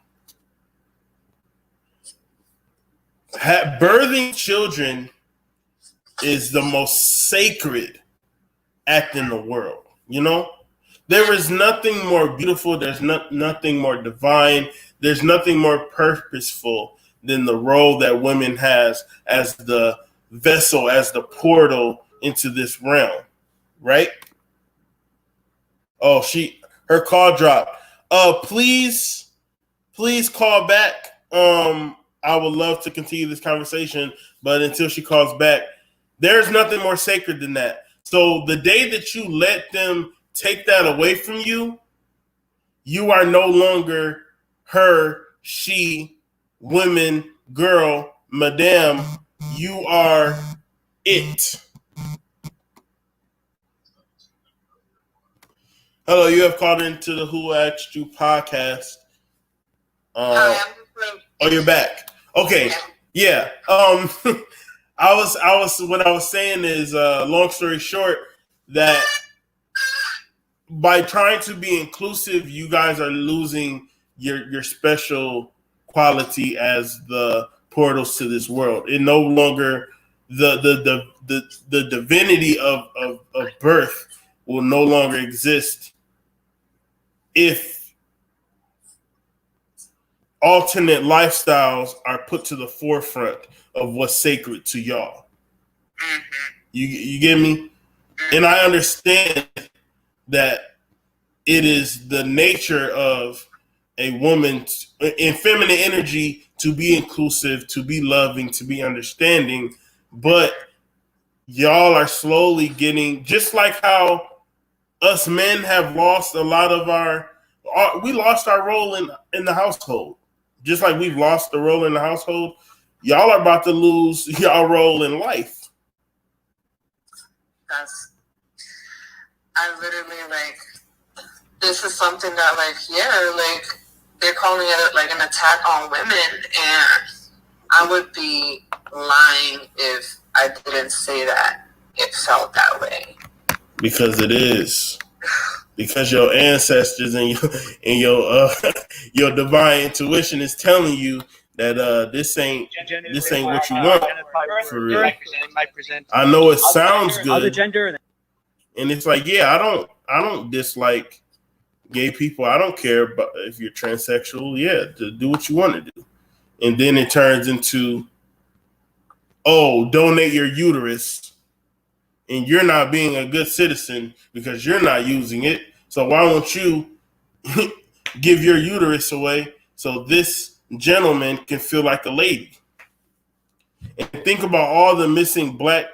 Speaker 1: Birthing children is the most sacred act in the world. You know, there is nothing more beautiful. There's nothing more divine. There's nothing more purposeful than the role that women has as the vessel, as the portal into this realm, right? Oh, her call dropped. Please call back. I would love to continue this conversation, but until she calls back, there's nothing more sacred than that. So the day that you let them take that away from you, you are no longer her, she, women, girl, madame. You are it. Hello, you have called into the Who Asked You podcast. Oh, you're back. Okay, yeah. What I was saying is, long story short, that by trying to be inclusive, you guys are losing your special quality as the portals to this world. It no longer the divinity of birth will no longer exist if alternate lifestyles are put to the forefront of what's sacred to y'all. You get me? And I understand that it is the nature of a woman in feminine energy to be inclusive, to be loving, to be understanding, but y'all are slowly getting, just like how us men have lost a lot of we lost our role in the household. Just like we've lost the role in the household, y'all are about to lose y'all role in life.
Speaker 2: I literally, this is something that, they're calling it, an attack on women, and I would be lying if I didn't say that it felt that way. Because
Speaker 1: it is. Because your ancestors and your divine intuition is telling you that this ain't what you want. For real. I know it sounds good, and it's like, yeah, I don't dislike gay people. I don't care about if you're transsexual. Yeah, to do what you want to do, and then it turns into, oh, donate your uterus, and you're not being a good citizen because you're not using it. So why won't you give your uterus away so this gentleman can feel like a lady? And think about all the missing black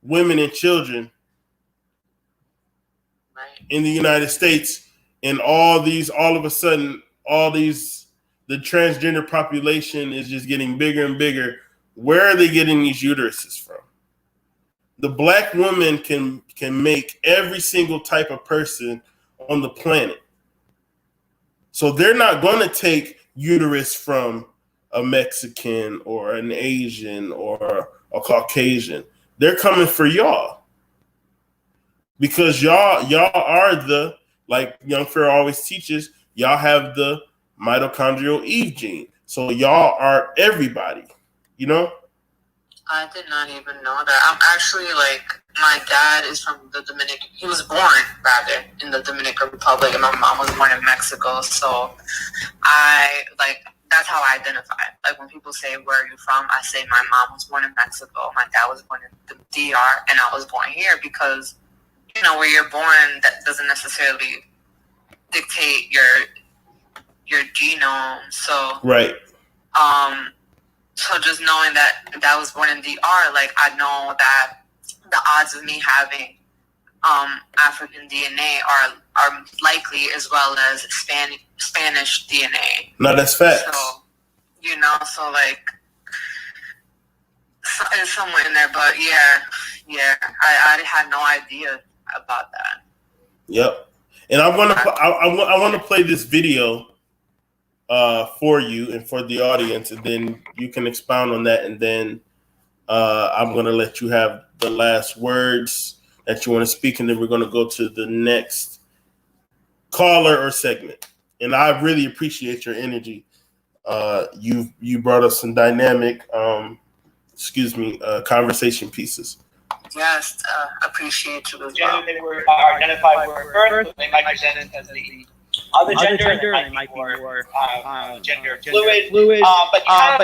Speaker 1: women and children in the United States, and all of a sudden, the transgender population is just getting bigger and bigger. Where are they getting these uteruses from? The black woman can make every single type of person on the planet. So they're not going to take uterus from a Mexican or an Asian or a Caucasian. They're coming for y'all. Because y'all are the, like Young Pharaoh always teaches, y'all have the mitochondrial Eve gene. So y'all are everybody, you know?
Speaker 2: I did not even know that. I'm actually, my dad is from the Dominican. He was born, rather, in the Dominican Republic, and my mom was born in Mexico. So that's how I identify. When people say, where are you from? I say my mom was born in Mexico, my dad was born in the DR, and I was born here because, where you're born, that doesn't necessarily dictate your genome. So,
Speaker 1: right.
Speaker 2: So just knowing that I was born in DR, I know that the odds of me having African DNA are likely, as well as Spanish DNA.
Speaker 1: No, that's facts.
Speaker 2: So, you know, so like, it's somewhere in there, but yeah, I had no idea about that.
Speaker 1: Yep. And I want to play this video for you and for the audience, and then you can expound on that, and then I'm going to let you have the last words that you want to speak, and then we're going to go to the next caller or segment. And I really appreciate your energy. You brought us some dynamic, conversation pieces.
Speaker 2: Yes, appreciate you as
Speaker 3: well. They are identified with birth, but they might present as the other gender, and they might be more gender fluid. But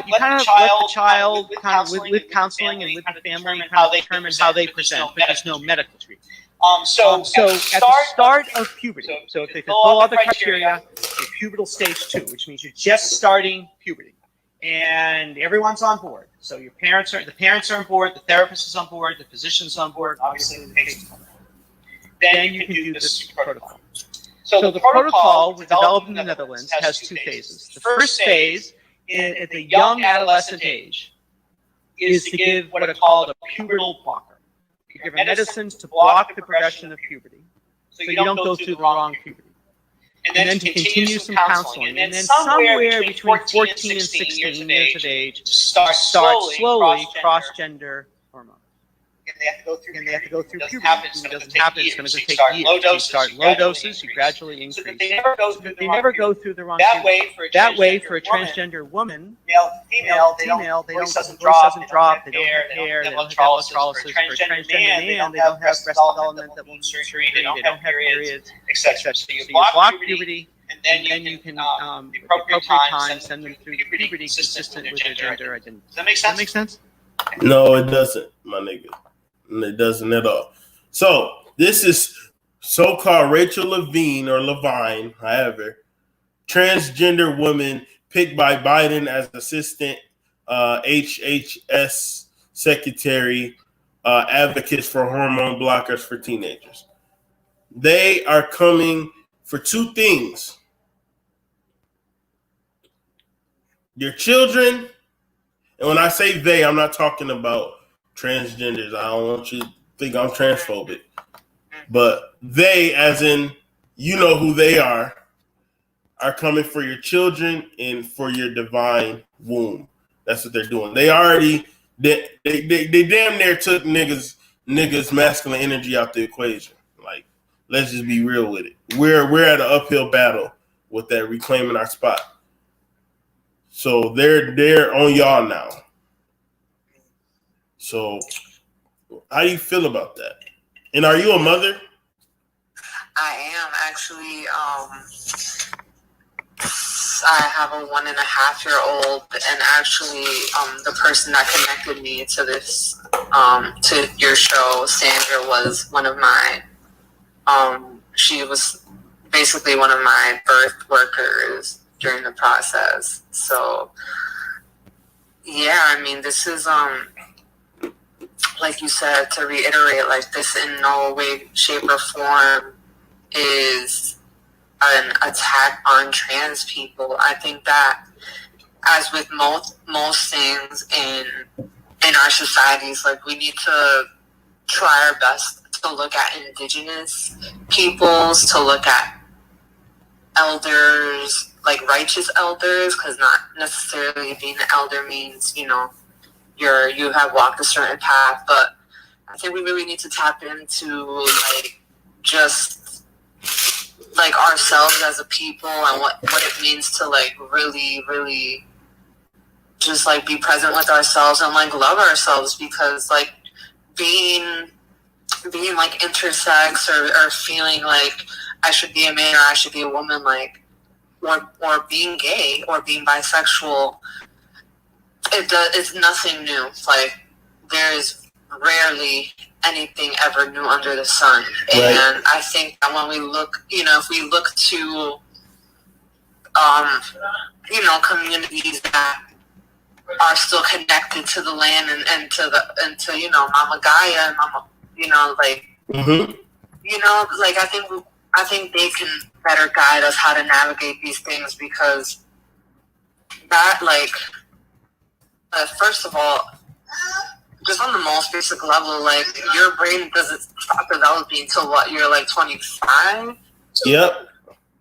Speaker 3: you kind of let the child kind of with counseling and with the family how they determine how they present, but there's no medical treatment. So at the start of puberty, so if they fulfill all the criteria, the pubertal stage 2, which means you're just starting puberty, and everyone's on board. So the parents are on board, the therapist is on board, the physician's on board, obviously the patient's on board. Then you can do this protocol. So the protocol developed in the Netherlands has 2 phases. The first phase, at the young adolescent age, is to give what are called a pubertal blocker. You give medicines to block the progression of puberty, so you don't go through the wrong puberty. And then to continue some counseling. And then somewhere between 14 and 16 years of age, start slowly cross-gender hormones. And they have to go through puberty. It doesn't happen. It's going to take years. You start low doses, you gradually increase. So they never go through the wrong puberty. That way, for a transgender woman, male, female, the voice doesn't drop, they don't have hair, they don't have electrolysis. For a transgender man, they don't have breast development that will need surgery, they don't have periods, etc. So you block puberty, and then you can, at the appropriate time, send them through puberty consistent with their gender identity. Does that make sense?
Speaker 1: No, it doesn't, my nigga. It doesn't at all. So this is so-called Rachel Levine or Levine, however, transgender woman picked by Biden as assistant HHS secretary, advocates for hormone blockers for teenagers. They are coming for 2 things. Your children, and when I say they, I'm not talking about transgenders. I don't want you to think I'm transphobic. But they, as in, you know who they are coming for your children and for your divine womb. That's what they're doing. They damn near took niggas masculine energy out the equation. Like, let's just be real with it. We're at an uphill battle with that, reclaiming our spot. So they're on y'all now. So, how do you feel about that? And are you a mother?
Speaker 2: I am actually. I have a 1.5-year-old, and actually, the person that connected me to this, to your show, Sandra, was one of my. She was basically one of my birth workers during the process. So, yeah, I mean, this is like you said, to reiterate, like, this in no way, shape, or form is an attack on trans people. I think that, as with most things in our societies, like, we need to try our best to look at indigenous peoples, to look at elders, like righteous elders, because not necessarily being an elder means, you know, you have walked a certain path, but I think we really need to tap into, like, just like ourselves as a people and what it means to, like, really just, like, be present with ourselves and, like, love ourselves, because, like, being like intersex or feeling like I should be a man or I should be a woman, like, or being gay or being bisexual, it's nothing new. Like, there is rarely anything ever new under the sun. Right. And I think that when we look, you know, if we look to, you know, communities that are still connected to the land and to you know, Mama Gaia and Mama, you know, like, you know, like I think they can better guide us how to navigate these things, because that, like, first of all, just on the most basic level, like, your brain doesn't stop developing until what, you're like 25?
Speaker 1: Yep.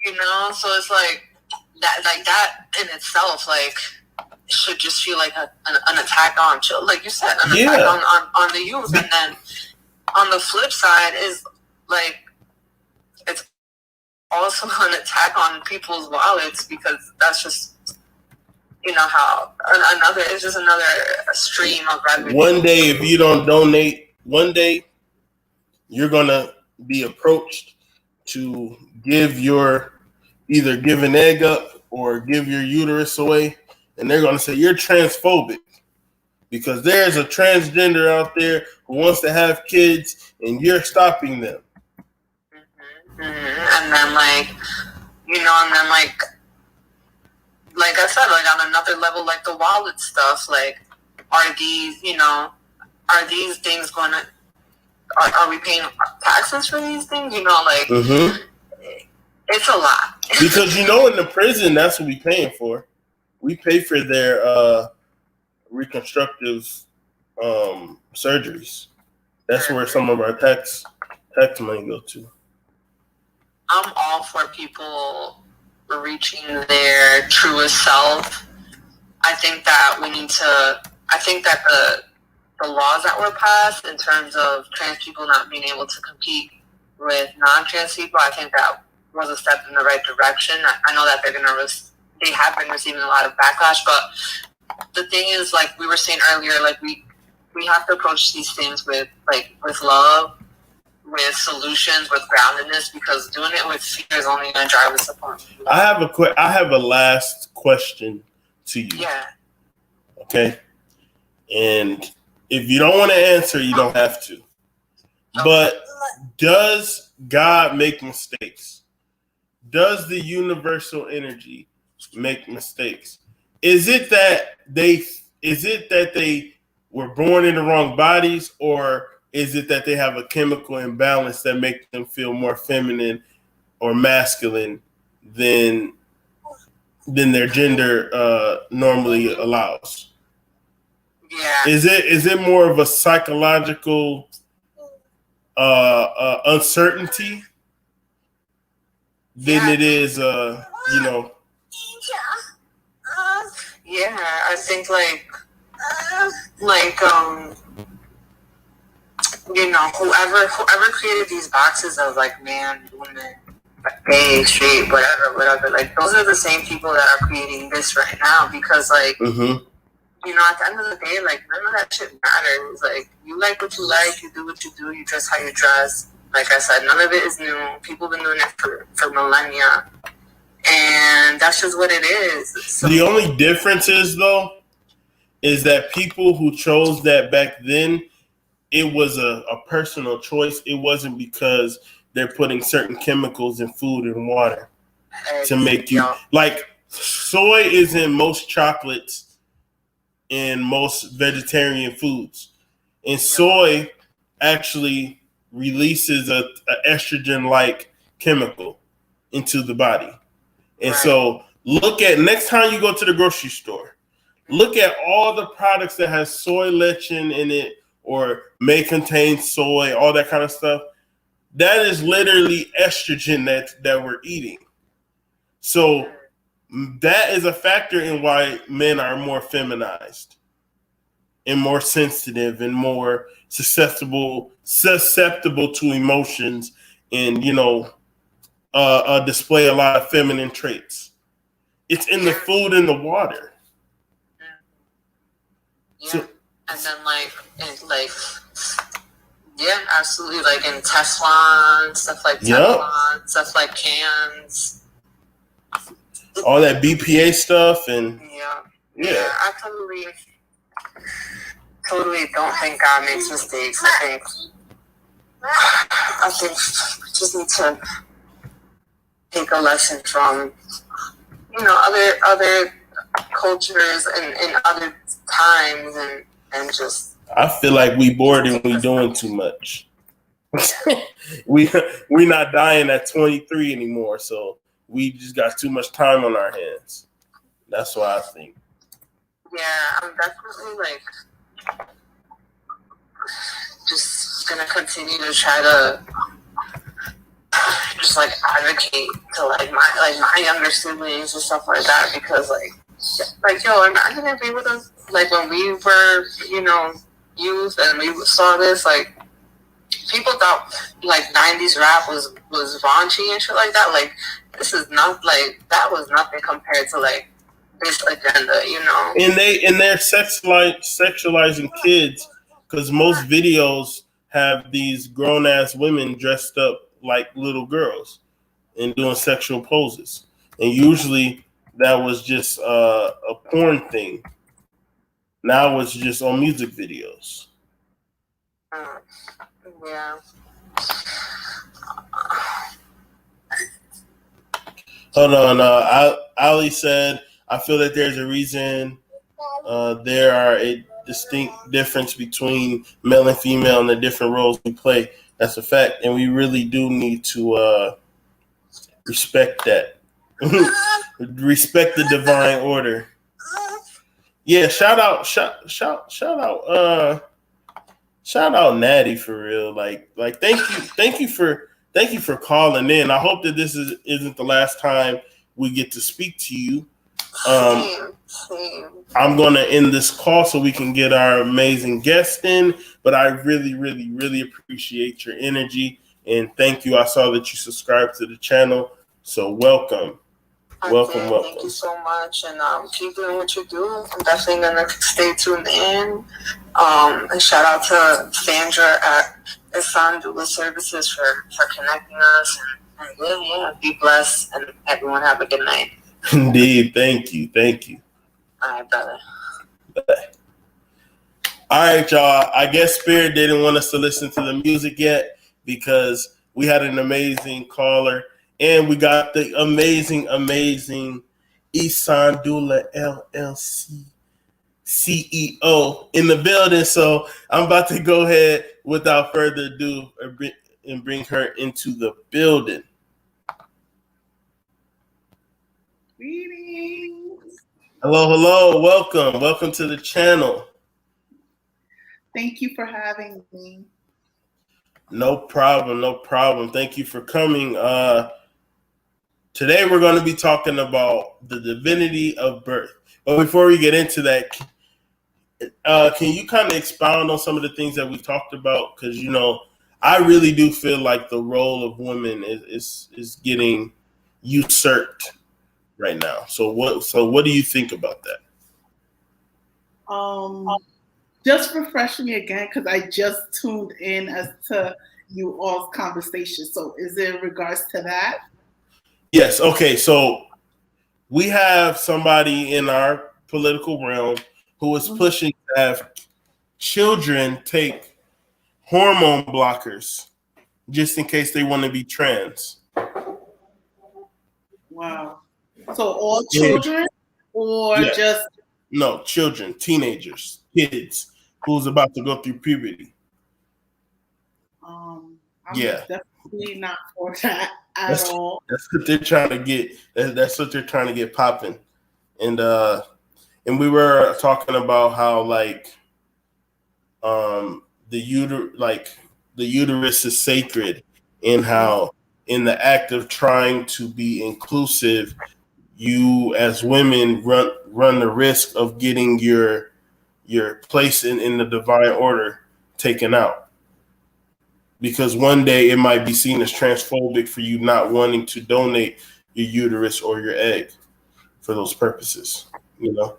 Speaker 2: You know, so it's like that in itself, like, should just feel like an attack on children, like you said, an attack on the youth. And then on the flip side is, like, it's also an attack on people's wallets, because that's just, you know, how it's just another stream of revenue.
Speaker 1: One day, if you don't donate, one day you're gonna be approached to either give an egg up or give your uterus away, and they're gonna say you're transphobic because there's a transgender out there who wants to have kids and you're stopping them.
Speaker 2: And then, like, you know, and then, like I said, like, on another level, like the wallet stuff, like, are these things going to, are we paying taxes for these things? You know, like, it's a lot.
Speaker 1: Because, you know, in the prison, that's what we're paying for. We pay for their reconstructive surgeries. That's where some of our tax money go to.
Speaker 2: I'm all for people reaching their truest self. I think that the laws that were passed in terms of trans people not being able to compete with non-trans people, I think that was a step in the right direction. I know that they have been receiving a lot of backlash, but the thing is, like we were saying earlier, like we have to approach these things with love, with solutions, with groundedness, because doing it with fear is only going to drive us apart.
Speaker 1: I have a last question to you.
Speaker 2: Yeah.
Speaker 1: Okay. And if you don't want to answer, you don't have to. But does God make mistakes? Does the universal energy make mistakes? Is it that they were born in the wrong bodies, or is it that they have a chemical imbalance that makes them feel more feminine or masculine than their gender normally allows?
Speaker 2: Yeah.
Speaker 1: Is it more of a psychological uncertainty than it is, you know?
Speaker 2: Yeah, I think you know, whoever created these boxes of like man, woman, gay, straight, whatever, like those are the same people that are creating this right now, because like, you know, at the end of the day, like none of that shit matters. Like you like what you like, you do what you do, you dress how you dress. Like I said, none of it is new. People have been doing it for millennia. And that's just what it is. So,
Speaker 1: the only difference is that people who chose that back then, it was a personal choice. It wasn't because they're putting certain chemicals in food and water to make you, like soy is in most chocolates and most vegetarian foods. And soy actually releases a estrogen-like chemical into the body. And so look at, next time you go to the grocery store, look at all the products that has soy lecithin in it or may contain soy, all that kind of stuff. That is literally estrogen that we're eating. So that is a factor in why men are more feminized and more sensitive and more susceptible to emotions, and, you know, display a lot of feminine traits. It's in the food and the water.
Speaker 2: Yeah. So, and then yeah, absolutely, like in Teflon, stuff like Teflon, stuff like cans.
Speaker 1: All that BPA stuff and
Speaker 2: yeah, I totally don't think God makes mistakes. I think we just need to take a lesson from, you know, other cultures and other times, and just.
Speaker 1: I feel like we bored and we doing too much. we're not dying at 23 anymore, so we just got too much time on our hands. That's what I think.
Speaker 2: Yeah, I'm definitely like just gonna continue to try to just like advocate to like my younger siblings and stuff like that, because like yo, imagine if we would have, like, when we were, you know, youth and we saw this, like, people thought like 90s rap was raunchy and shit like that. Like, this is not, like, that was nothing compared to like this agenda, you know. And
Speaker 1: they're sexualizing kids, because most videos have these grown ass women dressed up like little girls and doing sexual poses, and usually that was just a porn thing. Now it's just on music videos.
Speaker 2: Yeah.
Speaker 1: Hold on. Ali said, I feel that there's a reason there are a distinct difference between male and female and the different roles we play. That's a fact. And we really do need to respect that. Respect the divine order. Yeah, shout out Natty for real. Like thank you for calling in. I hope that this isn't the last time we get to speak to you. I'm gonna end this call so we can get our amazing guest in, but I really, really, really appreciate your energy and thank you. I saw that you subscribed to the channel, so welcome. Welcome.
Speaker 2: Thank you so much, and keep doing what you do. I'm definitely gonna stay tuned in. And shout out to Sandra at ESAN DOULA Services for connecting us. And yeah, be blessed, and everyone have a good night.
Speaker 1: Indeed, thank you.
Speaker 2: All right, brother.
Speaker 1: Bye. All right, y'all. I guess Spirit didn't want us to listen to the music yet because we had an amazing caller. And we got the amazing ESAN DOULA LLC CEO in the building. So I'm about to go ahead without further ado and bring her into the building.
Speaker 4: Greetings.
Speaker 1: Hello. Welcome to the channel.
Speaker 4: Thank you for having me.
Speaker 1: No problem. Thank you for coming. Today we're going to be talking about the divinity of birth. But before we get into that, can you kind of expound on some of the things that we talked about? Because, you know, I really do feel like the role of women is getting usurped right now. So what do you think about that?
Speaker 4: Just refresh me again, because I just tuned in as to you all's conversation. So is it in regards to that?
Speaker 1: Yes. Okay. So we have somebody in our political realm who is pushing to have children take hormone blockers just in case they want to be trans.
Speaker 4: Wow. So all children, or just
Speaker 1: no children, teenagers, kids who's about to go through puberty.
Speaker 4: I'm definitely not for that at all.
Speaker 1: That's what they're trying to get. That's what they're trying to get popping. And we were talking about how the uterus is sacred, and how in the act of trying to be inclusive, you as women run the risk of getting your place in the divine order taken out. Because one day it might be seen as transphobic for you not wanting to donate your uterus or your egg for those purposes, you know?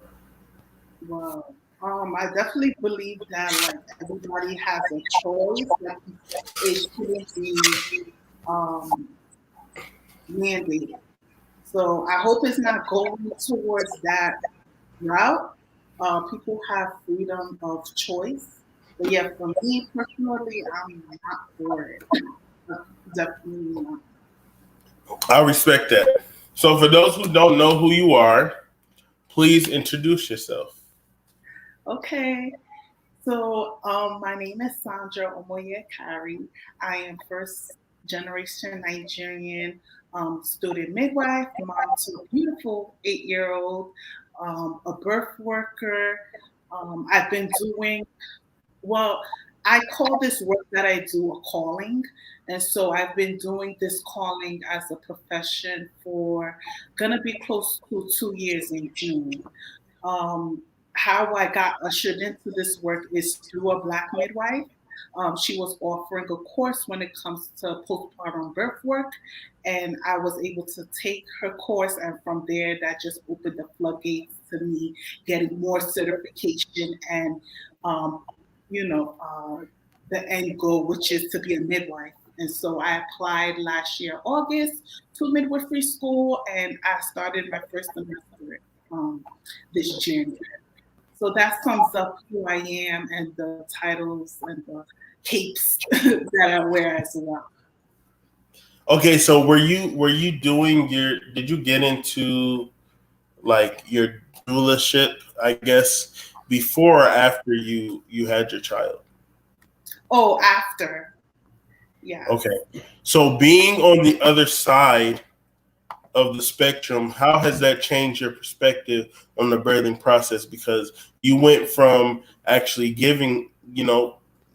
Speaker 4: Wow. I definitely believe that like everybody has a choice, that it shouldn't be mandated. So I hope it's not going towards that route. People have freedom of choice. But yeah, for me personally, I'm not for it. Definitely not.
Speaker 1: I respect that. So for those who don't know who you are, please introduce yourself.
Speaker 4: Okay. So, my name is Sandra Omoye-Kari. I am first generation Nigerian student midwife, mom to a beautiful 8-year-old, a birth worker. I've been doing, well, I call this work that I do a calling. And so I've been doing this calling as a profession for gonna be close to 2 years in June. How I got ushered into this work is through a Black midwife. She was offering a course when it comes to postpartum birth work, and I was able to take her course, and from there, that just opened the floodgates to me getting more certification and, the end goal, which is to be a midwife. And so I applied last year, August, to midwifery school, and I started my first semester this January. So that sums up who I am and the titles and the capes that I wear as well.
Speaker 1: Okay, so were you doing did you get into like your doulaship, I guess, before or after you had your child?
Speaker 4: Oh, after. Yeah.
Speaker 1: Okay. So being on the other side of the spectrum, how has that changed your perspective on the birthing process? Because you went from actually giving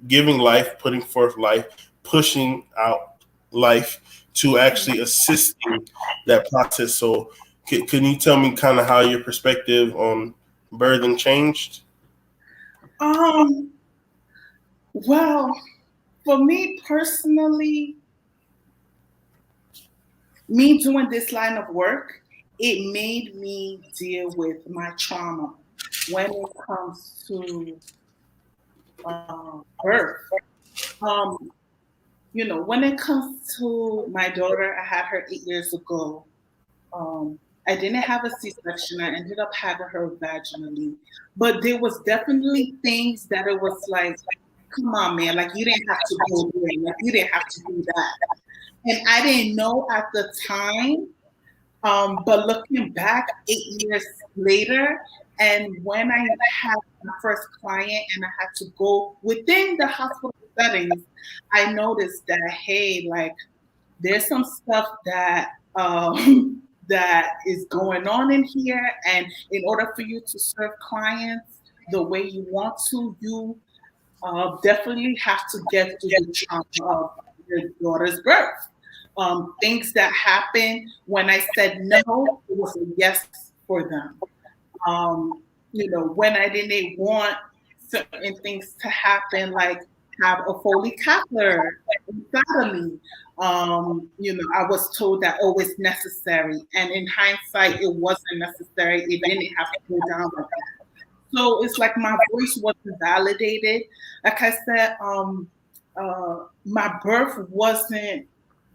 Speaker 1: life, putting forth life, pushing out life, to actually assisting that process. So can you tell me kind of how your perspective on birthing changed?
Speaker 4: Well, for me personally, me doing this line of work, it made me deal with my trauma when it comes to birth. When it comes to my daughter, I had her 8 years ago. I didn't have a C-section. I ended up having her vaginally. But there was definitely things that it was like, come on, man, like you didn't have to go there. Like you didn't have to do that. And I didn't know at the time, but looking back 8 years later, and when I had my first client and I had to go within the hospital settings, I noticed that, hey, like there's some stuff that that is going on in here. And in order for you to serve clients the way you want to, you definitely have to get to the trauma of your daughter's birth. Things that happened when I said no, it was a yes for them. When I didn't want certain things to happen, like have a Foley catheter inside of me, I was told that, oh, it's necessary. And in hindsight, it wasn't necessary. It didn't have to go down like that. So it's like my voice wasn't validated. Like I said, my birth wasn't,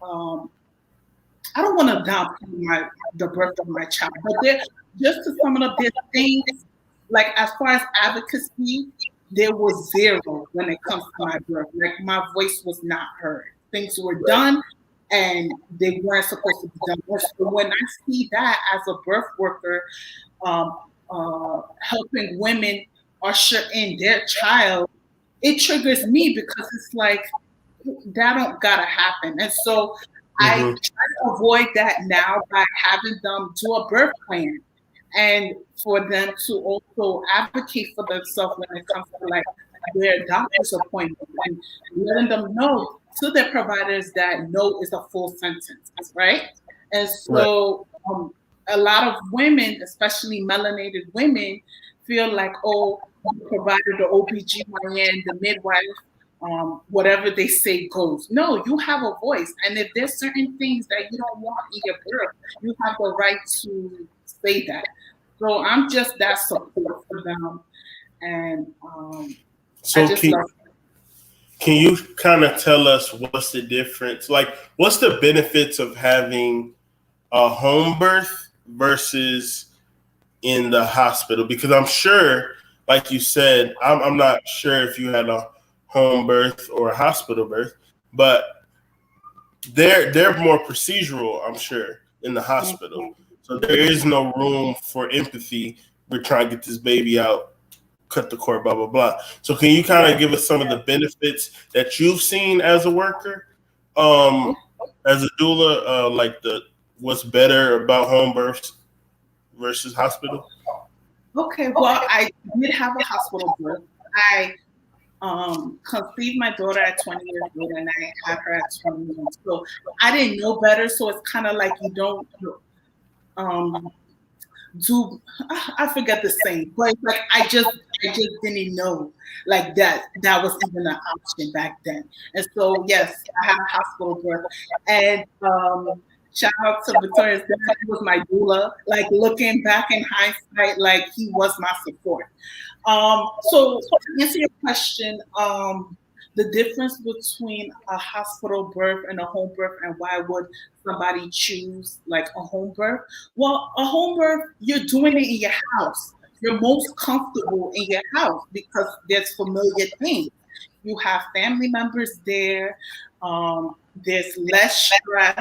Speaker 4: I don't want to downplay the birth of my child, but just to sum it up, there's things, like as far as advocacy, there was zero when it comes to my birth. Like my voice was not heard. Things were done and they weren't supposed to be done. So when I see that as a birth worker, helping women usher in their child, it triggers me because it's like, that don't gotta happen. And so I try to avoid that now by having them do a birth plan and for them to also advocate for themselves when it comes to like their doctor's appointment and letting them know to their providers that no is a full sentence, right? And so a lot of women, especially melanated women, feel like, oh, the provider, the OBGYN, the midwife, whatever they say goes. No, you have a voice. And if there's certain things that you don't want in your birth, you have the right to say that. So I'm just that support for them. And
Speaker 1: so can you kind of tell us what's the difference? Like, what's the benefits of having a home birth versus in the hospital? Because I'm sure, like you said, I'm not sure if you had a home birth or a hospital birth, but they're more procedural, I'm sure, in the hospital. So there is no room for empathy. We're trying to get this baby out cut the cord, blah, blah, blah. So can you kind of give us some of the benefits that you've seen as a worker, as a doula, like what's better about home births versus hospital?
Speaker 4: Okay, well, I did have a hospital birth. I conceived my daughter at 20 years old, and I had her at 21. So I didn't know better. So it's kind of like you don't I forget the saying, but it's like I just didn't know like that was even an option back then. And so yes, I had a hospital birth, and shout out to Victoria's dad, he was my doula. Like looking back in hindsight, like he was my support. So to answer your question, the difference between a hospital birth and a home birth, and why would somebody choose like a home birth? Well, a home birth, you're doing it in your house. You're most comfortable in your house because there's familiar things. You have family members there. There's less stress.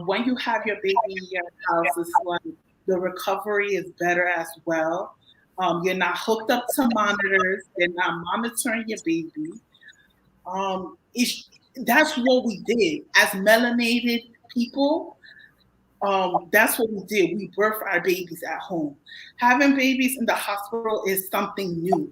Speaker 4: When you have your baby in your house, it's like the recovery is better as well. You're not hooked up to monitors. They're not monitoring your baby. That's what we did as melanated people. That's what we did. We birthed our babies at home. Having babies in the hospital is something new.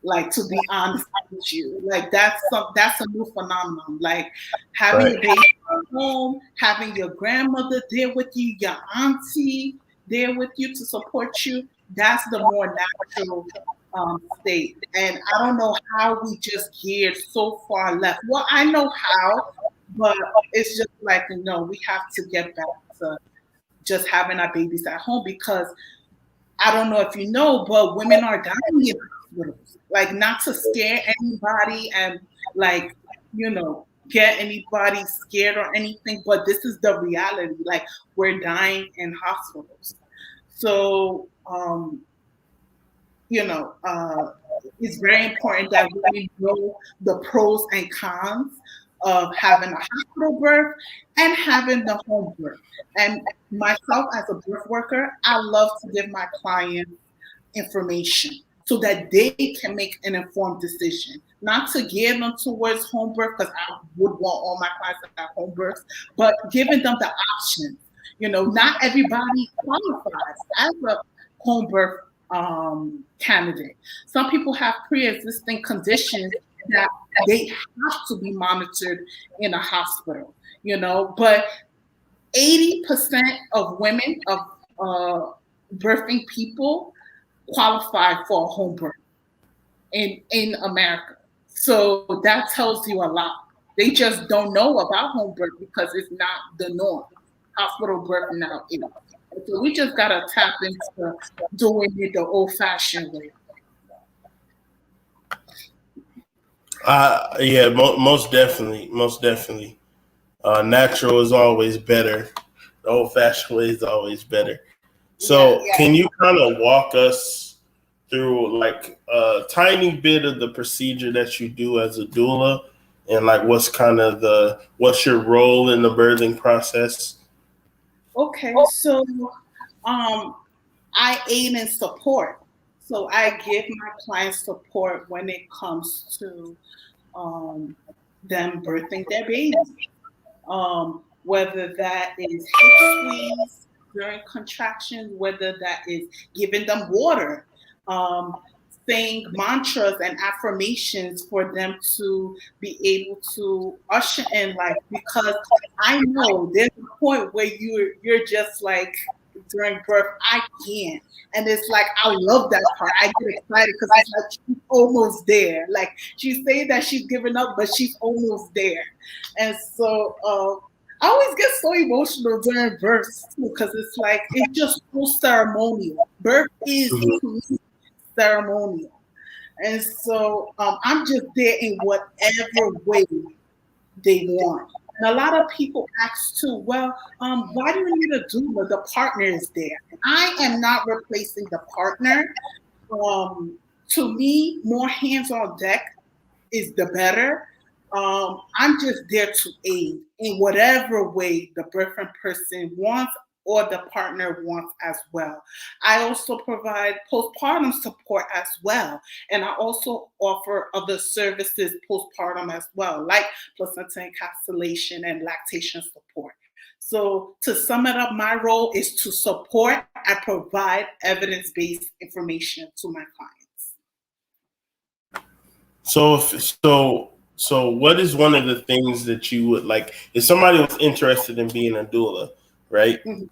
Speaker 4: Like, to be honest with you, like that's a new phenomenon. Like having a baby at home, having your grandmother there with you, your auntie there with you to support you. That's the more natural state. And I don't know how we just geared so far left. Well, I know how, but it's just like, no, we have to get back to just having our babies at home, because I don't know if you know, but women are dying in hospitals. Like, not to scare anybody and like, get anybody scared or anything, but this is the reality. Like, we're dying in hospitals. So, it's very important that we know the pros and cons of having a hospital birth and having the home birth. And myself as a birth worker, I love to give my clients information so that they can make an informed decision. Not to gear them towards home birth, because I would want all my clients to have home births, but giving them the options. Not everybody qualifies as a home birth candidate. Some people have pre-existing conditions that they have to be monitored in a hospital, but 80% of women, of birthing people, qualify for a home birth in America. So that tells you a lot. They just don't know about home birth because it's not the norm. Hospital birth now is. So we just gotta tap into doing it the old-fashioned way.
Speaker 1: Yeah, most definitely. Natural is always better. The old-fashioned way is always better. So Can you kind of walk us through like a tiny bit of the procedure that you do as a doula, and like what's your role in the birthing process?
Speaker 4: Okay, so I aid and support. So I give my clients support when it comes to them birthing their babies. Whether that is hip squeeze during contractions, whether that is giving them water, saying mantras and affirmations for them to be able to usher in life. Because I know there's a point where you're just like, during birth, I can't. And it's like, I love that part. I get excited because it's like she's almost there. Like, she's saying that she's giving up, but she's almost there. And so I always get so emotional during birth too, because it's like, it's just so ceremonial. Birth is ceremonial. And so I'm just there in whatever way they want. And a lot of people ask too, well, why do you need a doula? The partner is there. I am not replacing the partner. To me, more hands on deck is the better. I'm just there to aid in whatever way the birthing person wants. or the partner wants as well. I also provide postpartum support as well. And I also offer other services postpartum as well, like placenta encapsulation and lactation support. So to sum it up, my role is to support and provide evidence-based information to my clients.
Speaker 1: So what is one of the things that you would like, if somebody was interested in being a doula, right?
Speaker 4: Mm-hmm.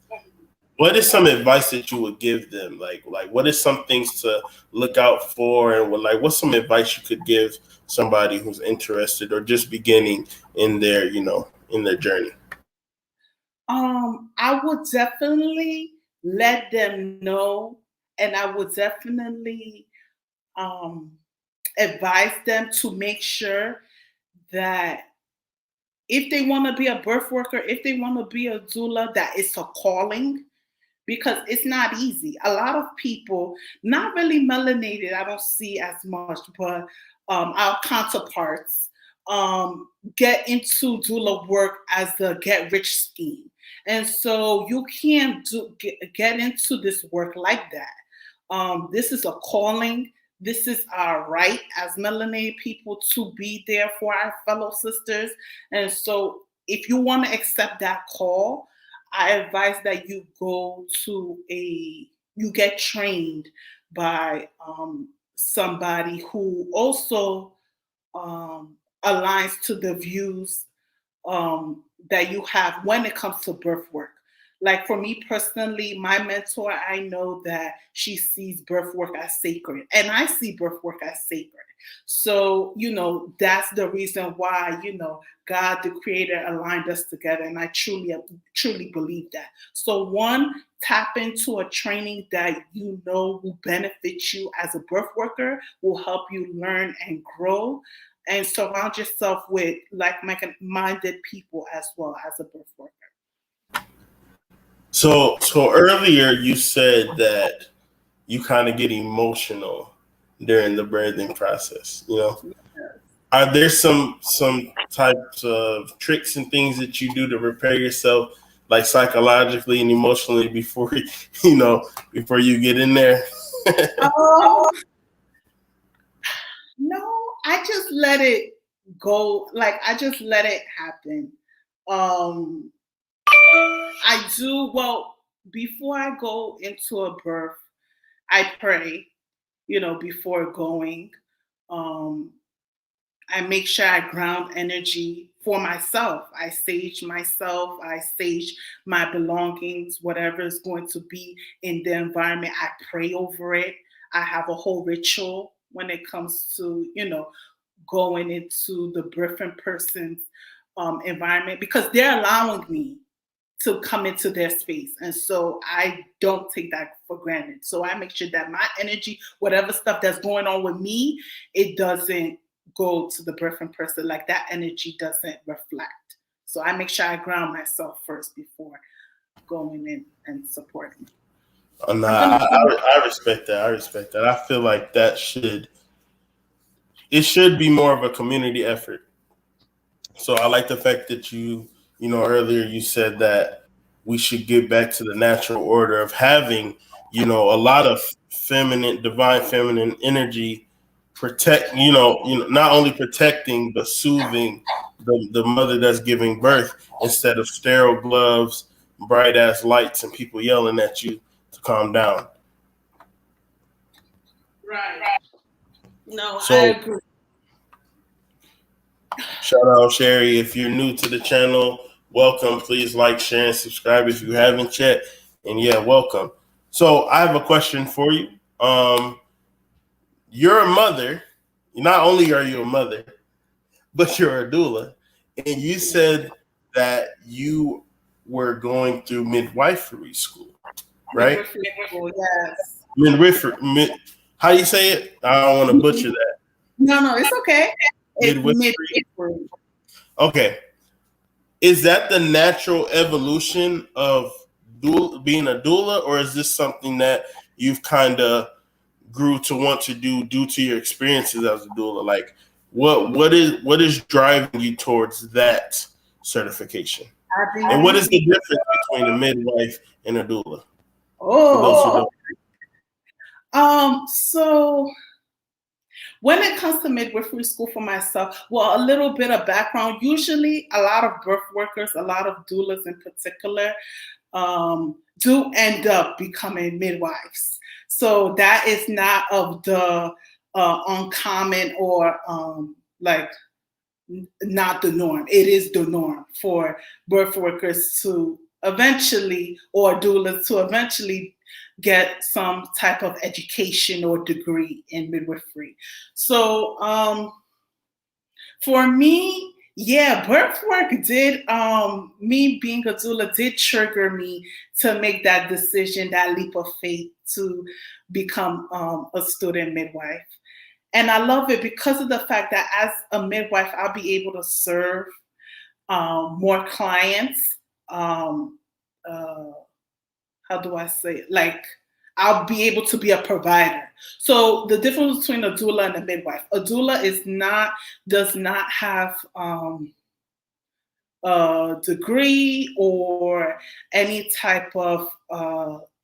Speaker 1: What is some advice that you would give them? Like what is some things to look out for, and what's some advice you could give somebody who's interested or just beginning in their, in their journey?
Speaker 4: I would definitely let them know, and I would definitely advise them to make sure that if they want to be a birth worker, if they want to be a doula, that it's a calling, because it's not easy. A lot of people, not really melanated, I don't see as much, but our counterparts get into doula work as a get-rich scheme. And so you can't get into this work like that. This is a calling. This is our right as melanated people to be there for our fellow sisters. And so if you want to accept that call, I advise that you go to you get trained by somebody who also aligns to the views that you have when it comes to birth work. Like for me personally, my mentor, I know that she sees birth work as sacred, and I see birth work as sacred. So, that's the reason why, God, the creator, aligned us together. And I truly believe that. So one, tap into a training that will benefit you as a birth worker, will help you learn and grow, and surround yourself with like-minded people as well as a birth worker.
Speaker 1: So earlier you said that you kind of get emotional during the birthing process, Yes. Are there some types of tricks and things that you do to prepare yourself, like psychologically and emotionally, before you get in there?
Speaker 4: No, I just let it go. Like I just let it happen. I do, before I go into a birth, I pray, before going. I make sure I ground energy for myself. I sage myself. I sage my belongings, whatever is going to be in the environment. I pray over it. I have a whole ritual when it comes to, going into the birthing person's environment, because they're allowing me to come into their space. And so I don't take that for granted. So I make sure that my energy, whatever stuff that's going on with me, it doesn't go to the birthing person. Like that energy doesn't reflect. So I make sure I ground myself first before going in and supporting.
Speaker 1: No, I respect that. I respect that. I feel like it should be more of a community effort. So I like the fact that earlier you said that we should get back to the natural order of having, a lot of divine feminine energy protect, not only protecting, but soothing the mother that's giving birth, instead of sterile gloves, bright ass lights, and people yelling at you to calm down.
Speaker 4: Right. No,
Speaker 1: So,
Speaker 4: I agree.
Speaker 1: Shout out Sherry. If you're new to the channel, welcome. Please like, share, and subscribe if you haven't yet. And yeah, welcome. So I have a question for you. You're a mother. Not only are you a mother, but you're a doula. And you said that you were going through midwifery school, right?
Speaker 4: Yes.
Speaker 1: Midwifery. How do you say it? I don't want to butcher that.
Speaker 4: No, it's okay. Midwifery.
Speaker 1: Okay. Is that the natural evolution of being a doula, or is this something that you've kind of grew to want to do due to your experiences as a doula? Like, what is driving you towards that certification? And what is the difference between a midwife and a doula?
Speaker 4: So when it comes to midwifery school for myself, well, a little bit of background. Usually a lot of birth workers, a lot of doulas in particular, do end up becoming midwives. So that is not of the uncommon or not the norm. It is the norm for birth workers to eventually, or doulas to eventually, get some type of education or degree in midwifery. So for me, yeah, birth work did, me being a doula did trigger me to make that decision, that leap of faith to become a student midwife. And I love it because of the fact that as a midwife, I'll be able to serve more clients. How do I say it? Like, I'll be able to be a provider. So the difference between a doula and a midwife: a doula does not have a degree or any type of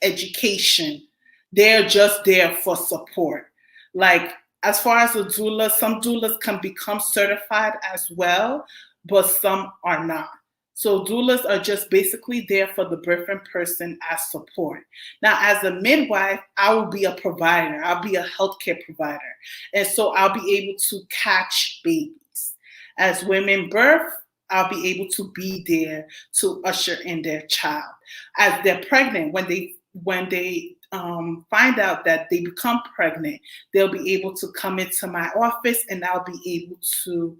Speaker 4: education. They're just there for support. Like, as far as a doula, some doulas can become certified as well, but some are not. So doulas are just basically there for the birthing person as support. Now, as a midwife, I will be a provider. I'll be a healthcare provider. And so I'll be able to catch babies. As women birth, I'll be able to be there to usher in their child. As they're pregnant, when they find out that they become pregnant, they'll be able to come into my office and I'll be able to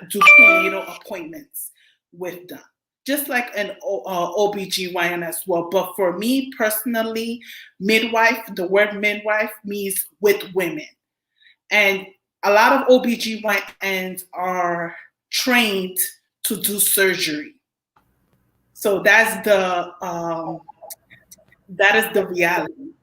Speaker 4: do prenatal appointments with them, just like an OBGYN as well. But for me personally, midwife, the word midwife means with women. And a lot of OBGYNs are trained to do surgery. So that is the reality.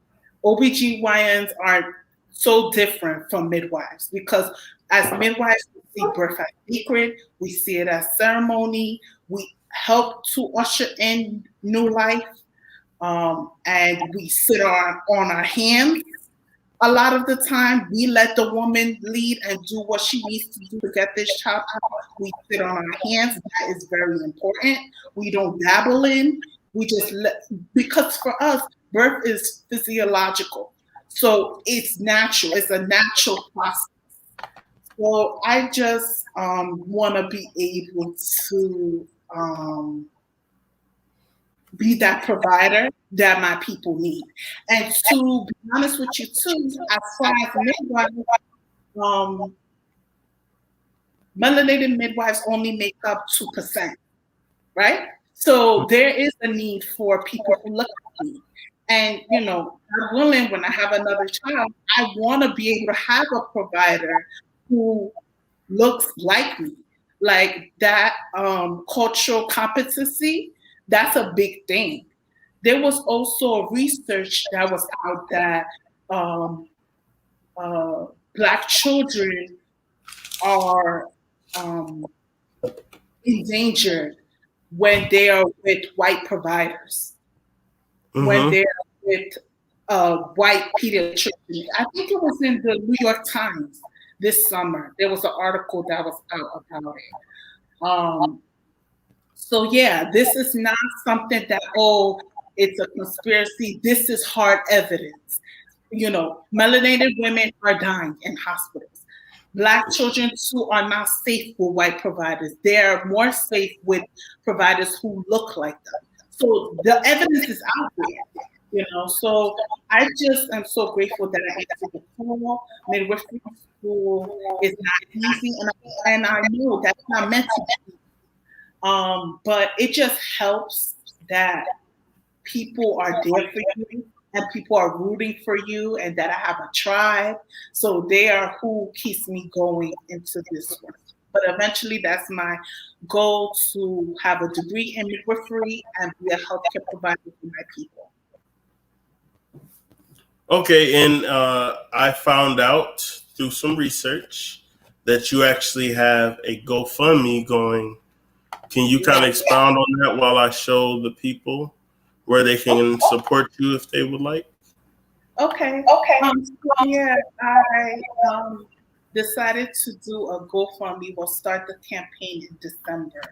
Speaker 4: OBGYNs are so different from midwives because as midwives, we see birth as sacred, we see it as ceremony, we help to usher in new life, and we sit on our hands. A lot of the time, we let the woman lead and do what she needs to do to get this child out. We sit on our hands. That is very important. We don't dabble in. We just because for us, birth is physiological. So it's natural. It's a natural process. So I just want to be able to be that provider that my people need. And to be honest with you too, as far as midwives, melanated midwives only make up 2%, right? So there is a need for people who look like me. And, you know, I'm willing, when I have another child, I want to be able to have a provider who looks like me. Like that cultural competency, that's a big thing. There was also research that was out that Black children are endangered when they are with white providers, when they're with white pediatricians. I think it was in the New York Times this summer. There was an article that was out about it. So yeah, this is not something that, oh, it's a conspiracy. This is hard evidence. You know, melanated women are dying in hospitals. Black children too are not safe with white providers. They're more safe with providers who look like them. So the evidence is out there, you know. So I just am so grateful that I answered the call. Midwifery school is not easy, and I know that's not meant to be. But it just helps that people are there for you and people are rooting for you, and that I have a tribe. So they are who keeps me going into this work. But eventually that's my goal, to have a degree in midwifery and be a healthcare provider for my people.
Speaker 1: Okay, and I found out through some research that you actually have a GoFundMe going Can you kind of expound on that while I show the people where they can support you if they would like?
Speaker 4: Okay. So yeah, I decided to do a GoFundMe. We'll start the campaign in December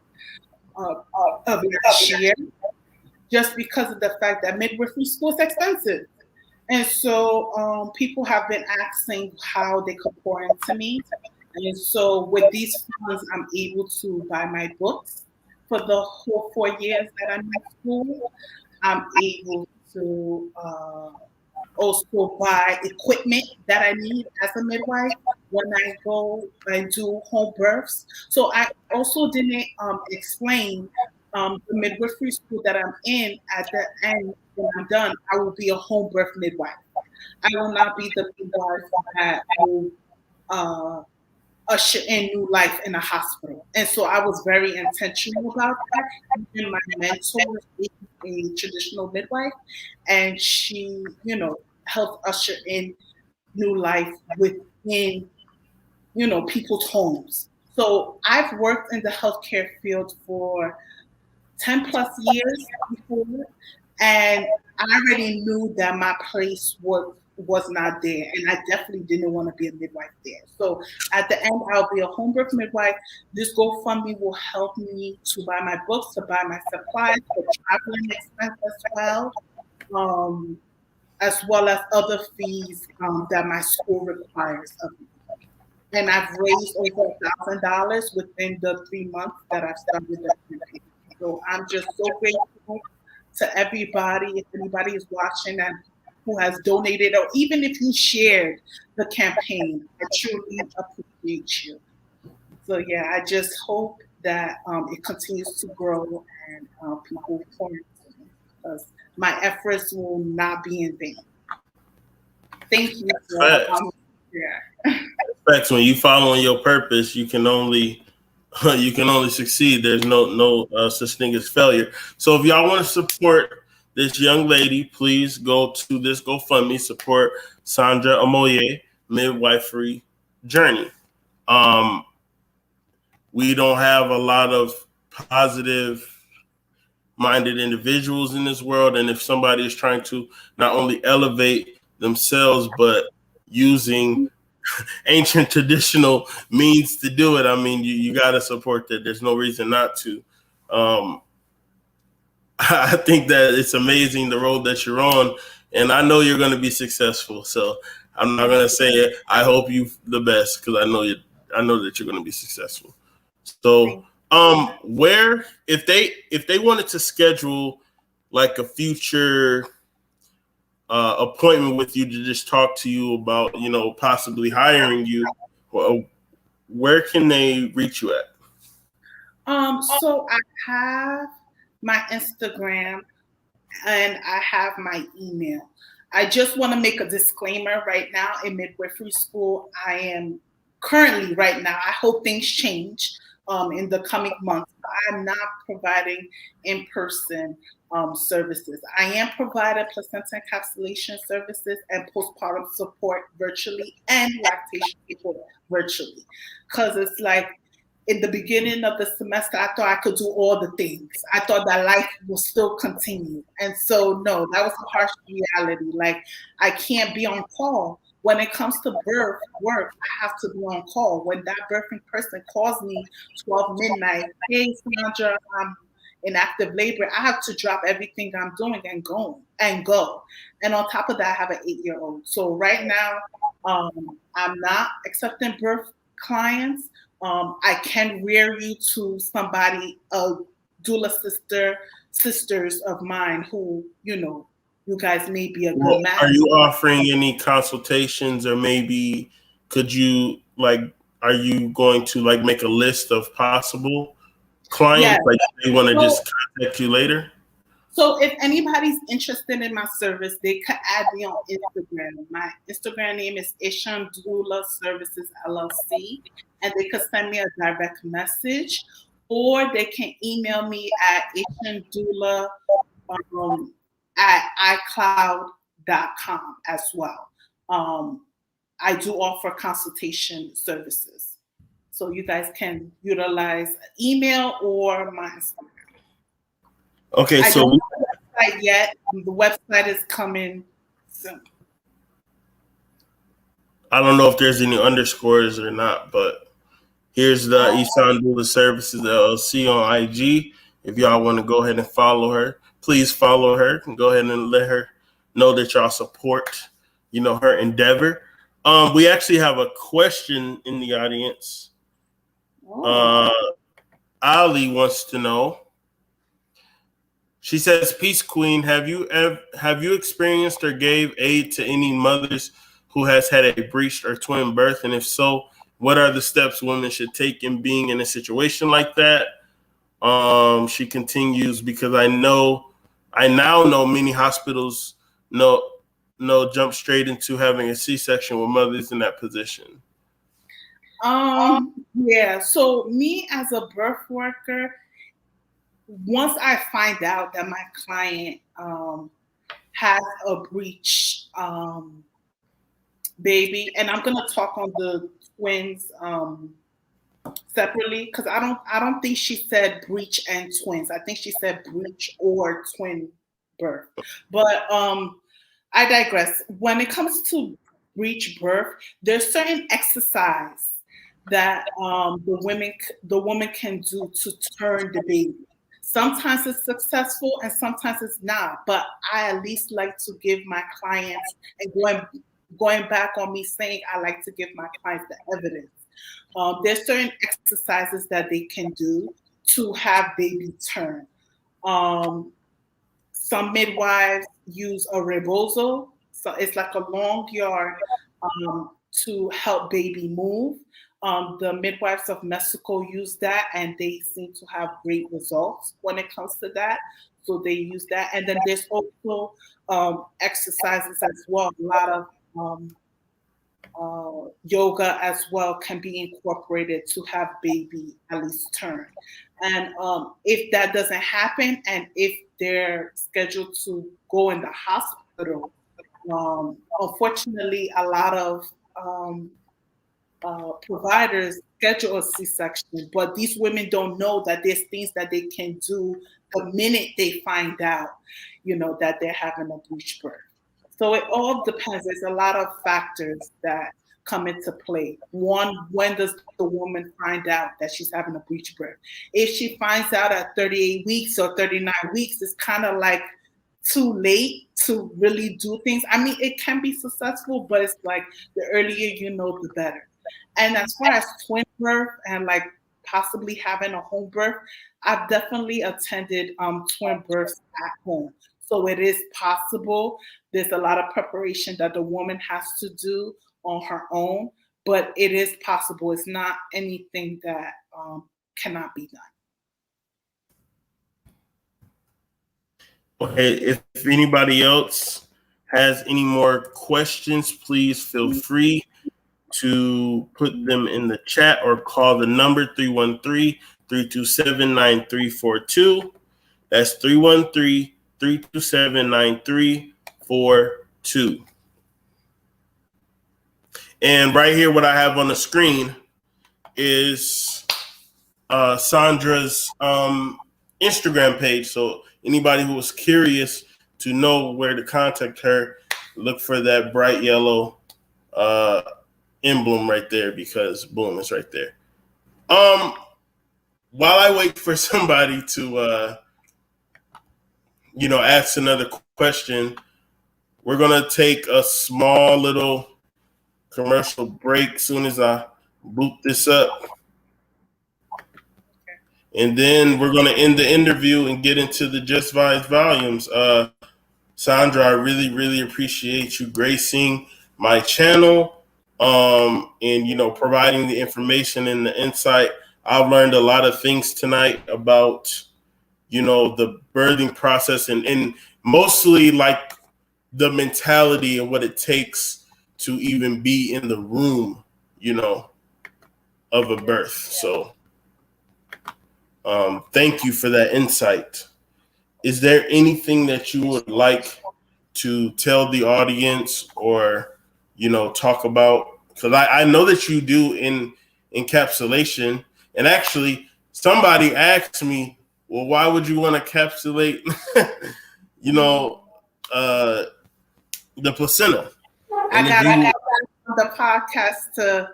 Speaker 4: of next year, just because of the fact that midwifery school is expensive. And so people have been asking how they could pour into me. And so with these funds, I'm able to buy my books for the whole 4 years that I'm at school. I'm able to also buy equipment that I need as a midwife when I go and do home births. So I also didn't explain the midwifery school that I'm in. At the end, when I'm done, I will be a home birth midwife. I will not be the midwife that will usher in new life in a hospital. And so I was very intentional about that. Even my mentor is a traditional midwife, and she, helped usher in new life within, people's homes. So I've worked in the healthcare field for 10 plus years before, and I already knew that my place was not there, and I definitely didn't want to be a midwife there. So at the end, I'll be a home birth midwife. This GoFundMe will help me to buy my books, to buy my supplies, for traveling expense as well as other fees that my school requires of me. And I've raised over $1,000 within the 3 months that I've started the campaign. So I'm just so grateful to everybody. If anybody is watching and who has donated, or even if you shared the campaign, I truly appreciate you. So yeah, I just hope that it continues to grow and people pour into me, because my efforts will not be in vain. Thank you.
Speaker 1: Facts. When you following your purpose, you can only succeed. There's no such thing as failure. So if y'all want to support this young lady, please go to this GoFundMe, support Sandra Amoye midwifery journey. We don't have a lot of positive minded individuals in this world, and if somebody is trying to not only elevate themselves but using ancient traditional means to do it, I mean, you got to support that. There's no reason not to. I think that it's amazing the road that you're on, and I know you're going to be successful. So I'm not going to say it. I hope you the best, because I know that you're going to be successful. So where if they wanted to schedule like a future appointment with you to just talk to you about, possibly hiring you, where can they reach you at?
Speaker 4: So I have my Instagram and I have my email. I just want to make a disclaimer right now. In midwifery school, I am currently right now, I hope things change in the coming months. I'm not providing in-person services. I am providing placenta encapsulation services and postpartum support virtually and lactation support virtually. Because it's like, in the beginning of the semester, I thought I could do all the things. I thought that life will still continue. And so, no, that was a harsh reality. Like, I can't be on call. When it comes to birth work, I have to be on call. When that birthing person calls me 12 midnight, hey, Sandra, I'm in active labor, I have to drop everything I'm doing and go. And on top of that, I have an 8-year-old. So right now, I'm not accepting birth clients. I can rear you to somebody, doula sisters of mine who, you guys may be a good match.
Speaker 1: Are you offering any consultations, or maybe could you are you going to make a list of possible clients? Like they want to just contact you later?
Speaker 4: So if anybody's interested in my service, they could add me on Instagram. My Instagram name is ESAN DOULA Services LLC, and they could send me a direct message, or they can email me at esandoula at iCloud.com as well. I do offer consultation services. So you guys can utilize email or my Instagram.
Speaker 1: Okay,
Speaker 4: I
Speaker 1: so
Speaker 4: don't have a website yet. The website is coming soon.
Speaker 1: I don't know if there's any underscores or not, but here's the ESAN DOULA Services LLC on IG. If y'all want to go ahead and follow her, please follow her and go ahead and let her know that y'all support, you know, her endeavor. We actually have a question in the audience. Ali wants to know. She says, "Peace, Queen. Have you experienced or gave aid to any mothers who has had a breached or twin birth? And if so, what are the steps women should take in being in a situation like that?" She continues, "Because I now know many hospitals jump straight into having a C-section with mothers in that position."
Speaker 4: Yeah. So me as a birth worker, once I find out that my client has a breech baby, and I'm gonna talk on the twins separately, because I don't think she said breech and twins. I think she said breech or twin birth. But I digress. When it comes to breech birth, there's certain exercise that the woman can do to turn the baby. Sometimes it's successful and sometimes it's not, but I at least like to give my clients, and going back on me saying I like to give my clients the evidence. There's certain exercises that they can do to have baby turn. Some midwives use a rebozo, so it's like a long yard to help baby move. The midwives of Mexico use that, and they seem to have great results when it comes to that. So they use that. And then there's also exercises as well. A lot of yoga as well can be incorporated to have baby at least turn. And if that doesn't happen, and if they're scheduled to go in the hospital, unfortunately, a lot of providers schedule a C-section, but these women don't know that there's things that they can do the minute they find out, you know, that they're having a breech birth. So it all depends. There's a lot of factors that come into play. One, when does the woman find out that she's having a breech birth? If she finds out at 38 weeks or 39 weeks, it's kind of like too late to really do things. I mean, it can be successful, but it's like the earlier you know, the better. And as far as twin birth and like possibly having a home birth, I've definitely attended twin births at home. So it is possible. There's a lot of preparation that the woman has to do on her own, but it is possible. It's not anything that cannot be done.
Speaker 1: Okay, if anybody else has any more questions, please feel free to put them in the chat or call the number 313-327-9342. That's 313-327-9342. And right here, what I have on the screen is Sandra's Instagram page. So anybody who was curious to know where to contact her, look for that bright yellow emblem right there, because boom, it's right there. While I wait for somebody to ask another question, we're gonna take a small little commercial break soon as I boot this up. And then we're gonna end the interview and get into the Just Vibes volumes. Sandra, I really, really appreciate you gracing my channel. And providing the information and the insight. I've learned a lot of things tonight about the birthing process and mostly like the mentality and what it takes to even be in the room of a birth. So thank you for that insight. Is there anything that you would like to tell the audience or talk about? Because I know that you do encapsulation. And actually, somebody asked me, well, why would you want to encapsulate, the placenta?
Speaker 4: I got the podcast to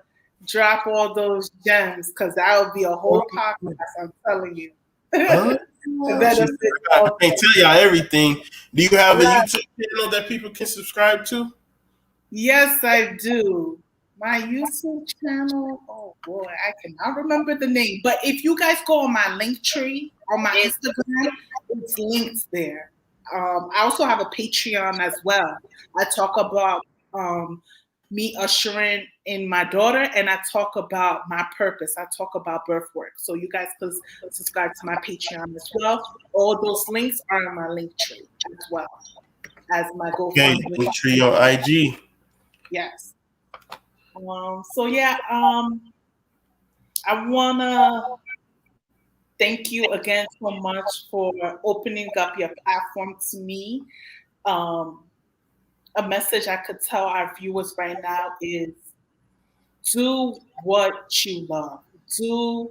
Speaker 4: drop all those gems because that would be a whole podcast. I'm telling you.
Speaker 1: I can't tell y'all everything. Do you have a YouTube channel that people can subscribe to?
Speaker 4: Yes, I do. My YouTube channel. Oh boy, I cannot remember the name. But if you guys go on my link tree on my Instagram, it's linked there. I also have a Patreon as well. I talk about me ushering in my daughter, and I talk about my purpose. I talk about birth work. So you guys can subscribe to my Patreon as well. All those links are in my link tree as well as my GoFundMe.
Speaker 1: Okay, link tree on IG.
Speaker 4: Yes. So yeah, I wanna thank you again so much for opening up your platform to me. A message I could tell our viewers right now is do what you love. Do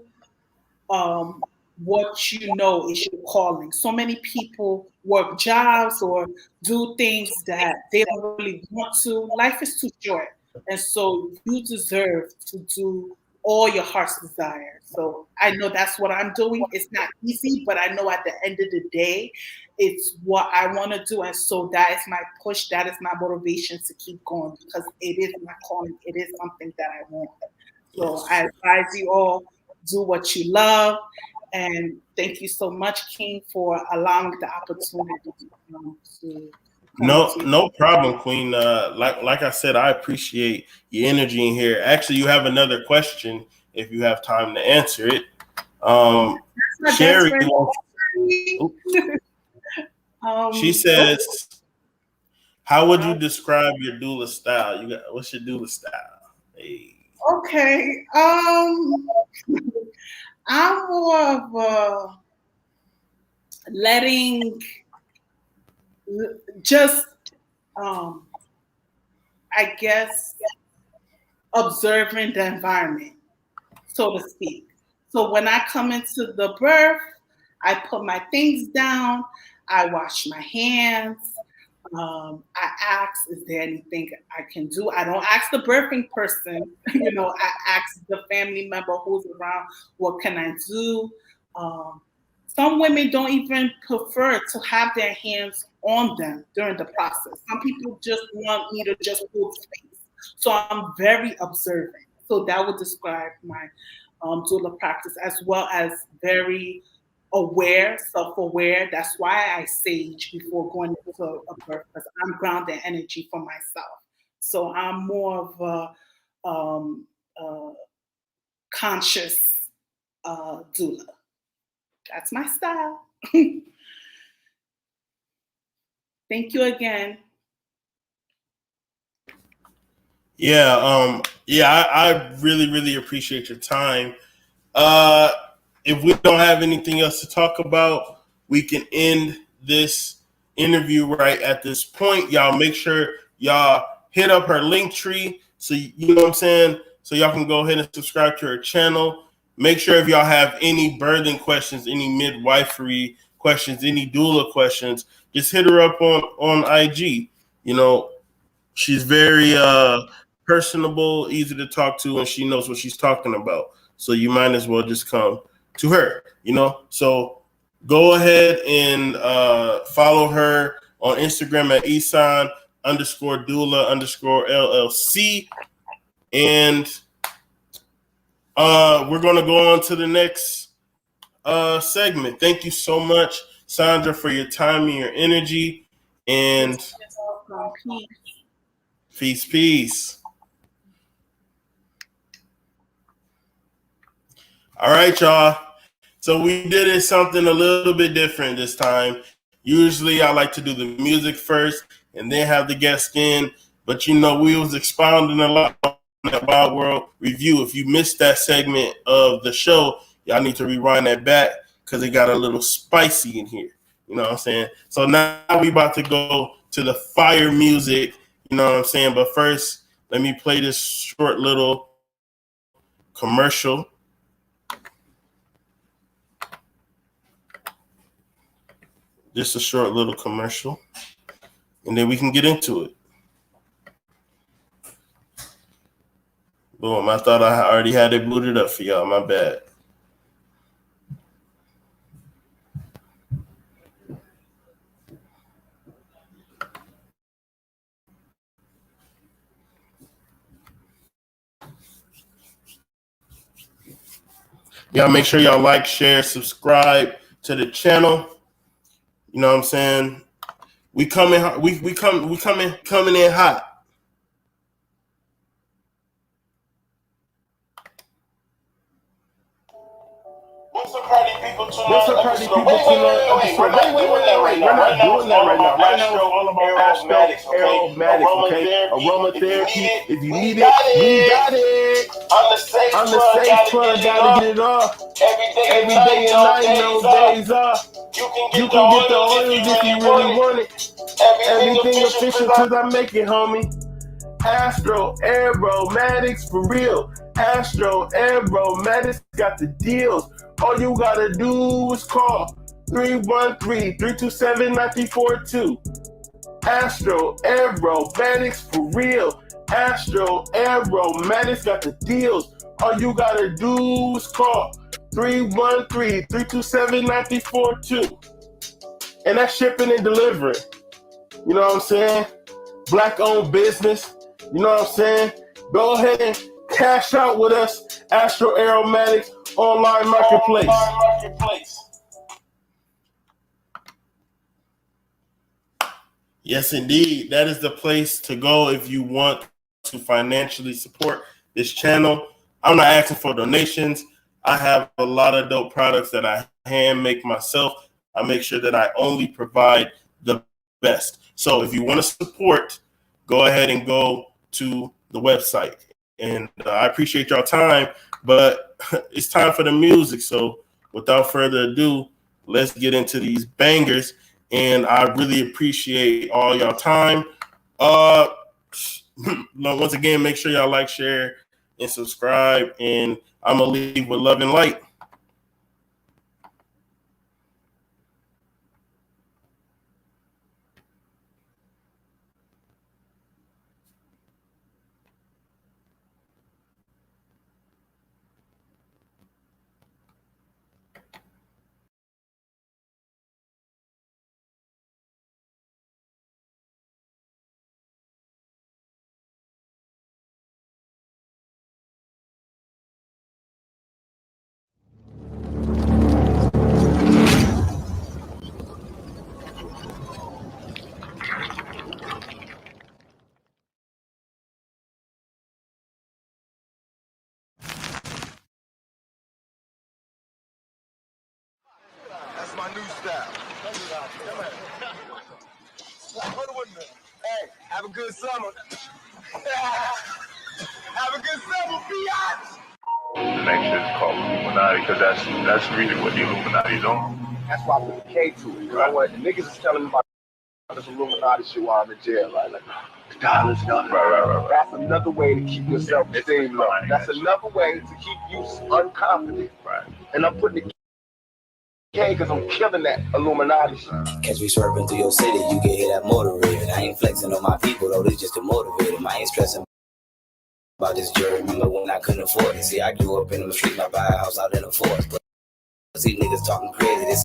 Speaker 4: what you know is your calling. So many people work jobs or do things that they don't really want to. Life is too short. And so you deserve to do all your heart's desire. So I know that's what I'm doing. It's not easy, but I know at the end of the day, it's what I want to do. And so that is my push. That is my motivation to keep going because it is my calling. It is something that I want. So I advise you all, do what you love. And thank you so much, King, for allowing the opportunity to
Speaker 1: No problem, Queen. Like I said, I appreciate your energy in here. Actually, you have another question if you have time to answer it. Sherry, she says, "How would you describe your doula style? What's your doula style?" Hey.
Speaker 4: Okay. I'm more of a letting just I guess observing the environment, so to speak. So when I come into the birth, I put my things down, I wash my hands, I ask, is there anything I can do? I don't ask the birthing person, I ask the family member who's around, what can I do? Some women don't even prefer to have their hands on them during the process. Some people just want me to just hold space. So I'm very observant. So that would describe my doula practice, as well as very aware, self-aware. That's why I sage before going into a birth, because I'm grounding energy for myself. So I'm more of a conscious doula. That's my style. Thank you again.
Speaker 1: Yeah, I really, really appreciate your time. If we don't have anything else to talk about, we can end this interview right at this point. Y'all make sure y'all hit up her link tree, so you know what I'm saying, so y'all can go ahead and subscribe to her channel. Make sure if y'all have any birthing questions, any midwifery questions, any doula questions, just hit her up on IG. She's very personable, easy to talk to, and she knows what she's talking about. So you might as well just come to her, So go ahead and follow her on Instagram at ESAN_doula_LLC. And we're going to go on to the next segment. Thank you so much, Sandra, for your time and your energy. And peace. All right, y'all. So we did something a little bit different this time. Usually I like to do the music first and then have the guest in. But, we was expounding a lot on that Wild World review. If you missed that segment of the show, y'all need to rewind that back because it got a little spicy in here. You know what I'm saying? So now we about to go to the fire music. You know what I'm saying? But first, let me play this short little commercial. Just a short little commercial, and then we can get into it. Boom, I thought I already had it booted up for y'all. My bad. Y'all make sure y'all like, share, subscribe to the channel. You know what I'm saying? We coming in hot. What's up, party people? What's up, party people? Wait, we're not doing that right now. Right now, it's all about aromatics, okay? Aromatherapy. If you need it, we got it. On the safe plug, gotta get it off. Every day and night, no days off. You can get the oils if you really want it. Everything official, cause I make it, homie. Astro Aromatics for real. Astro Aromatics got the deals. All you gotta do is call 313-327-9342. Astro Aromatics for real. Astro Aromatics got the deals. All you gotta do is call 313-327-9342. And that's shipping and delivering. You know what I'm saying? Black-owned business. You know what I'm saying? Go ahead and cash out with us. Astro Aromatics online marketplace. Yes, indeed. That is the place to go if you want to financially support this channel. I'm not asking for donations. I have a lot of dope products that I hand make myself. I make sure that I only provide the best. So if you want to support, go ahead and go to the website. And I appreciate y'all time, but it's time for the music. So without further ado, let's get into these bangers. And I really appreciate all y'all time. Once again, make sure y'all like, share, and subscribe. And I'm going to leave with love and light.
Speaker 5: That's my new style. Hey, have a good summer. Have a good summer, biatch.
Speaker 6: The next shit is called Illuminati because that's really what the Illuminati's on.
Speaker 5: That's why I put the K to it. You know what? The niggas is telling me about this Illuminati shit while I'm in jail, right? Like, the dollars.
Speaker 6: Right.
Speaker 5: That's another way to keep your self-esteem low. That's another way to keep you unconfident.
Speaker 6: Right.
Speaker 5: And I'm putting the K because I'm killing that Illuminati shit.
Speaker 7: Catch me swerving through your city, you get hit that motivated. I ain't flexing on my people though, this just to motivate them. I ain't stressing about this jury. Remember when I couldn't afford it? See, I grew up in the street, I buy a house out in the forest. But see niggas talking crazy, this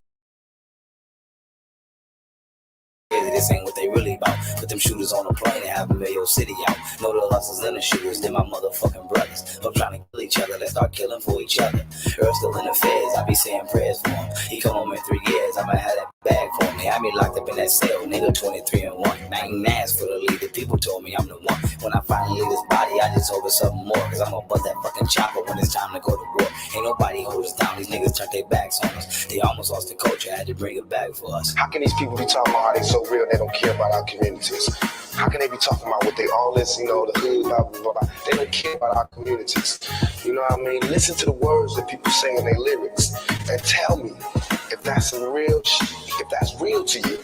Speaker 7: ain't what they really about. Put them shooters on a plane and have them in your city out. Know the hustlers and the shooters, they're my motherfucking brothers. I'm trying to kill each other, let's start killing for each other. Earl still in the feds, I be saying prayers for him. He come home in 3 years, I might have that bag for me. I be locked up in that cell, nigga 23 and 1. I ain't asked for the lead, the people told me I'm the one. When I finally leave this body, I just hope it's something more. Cause I'm gonna bust that fucking chopper when it's time to go to war. Ain't nobody hold us down, these niggas turned their backs on us. They almost lost the culture, I had to bring it back for us.
Speaker 5: How can these people be talking about how they so real they don't care about our communities? How can they be talking about what they all this, the hood, blah, blah, blah, blah. They don't care about our communities. You know what I mean? Listen to the words that people say in their lyrics and tell me if that's some real shit, if that's real to you.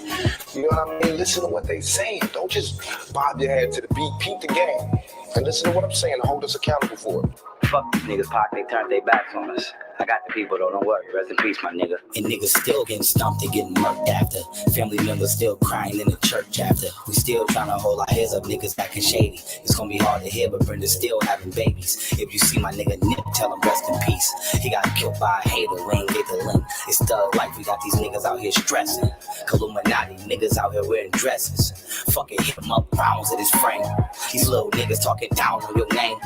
Speaker 5: You know what I mean? Listen to what they saying. Don't just bob your head to the beat, peep the game. And listen to what I'm saying and hold us accountable for it.
Speaker 7: Fuck these niggas, Pac, they turned their backs on us. I got the people though, don't worry. Rest in peace, my nigga. And niggas still getting stumped and getting murked after. Family members still crying in the church after. We still trying to hold our heads up, niggas acting shady. It's gonna be hard to hear, but Brenda's still having babies. If you see my nigga Nip, tell him rest in peace. He got killed by a hater, LYNN get the LYNN. It's thug life, we got these niggas out here stressing. Illuminati, niggas out here wearing dresses. Fucking hit him up, rounds at his frame. These little niggas talking down on your name.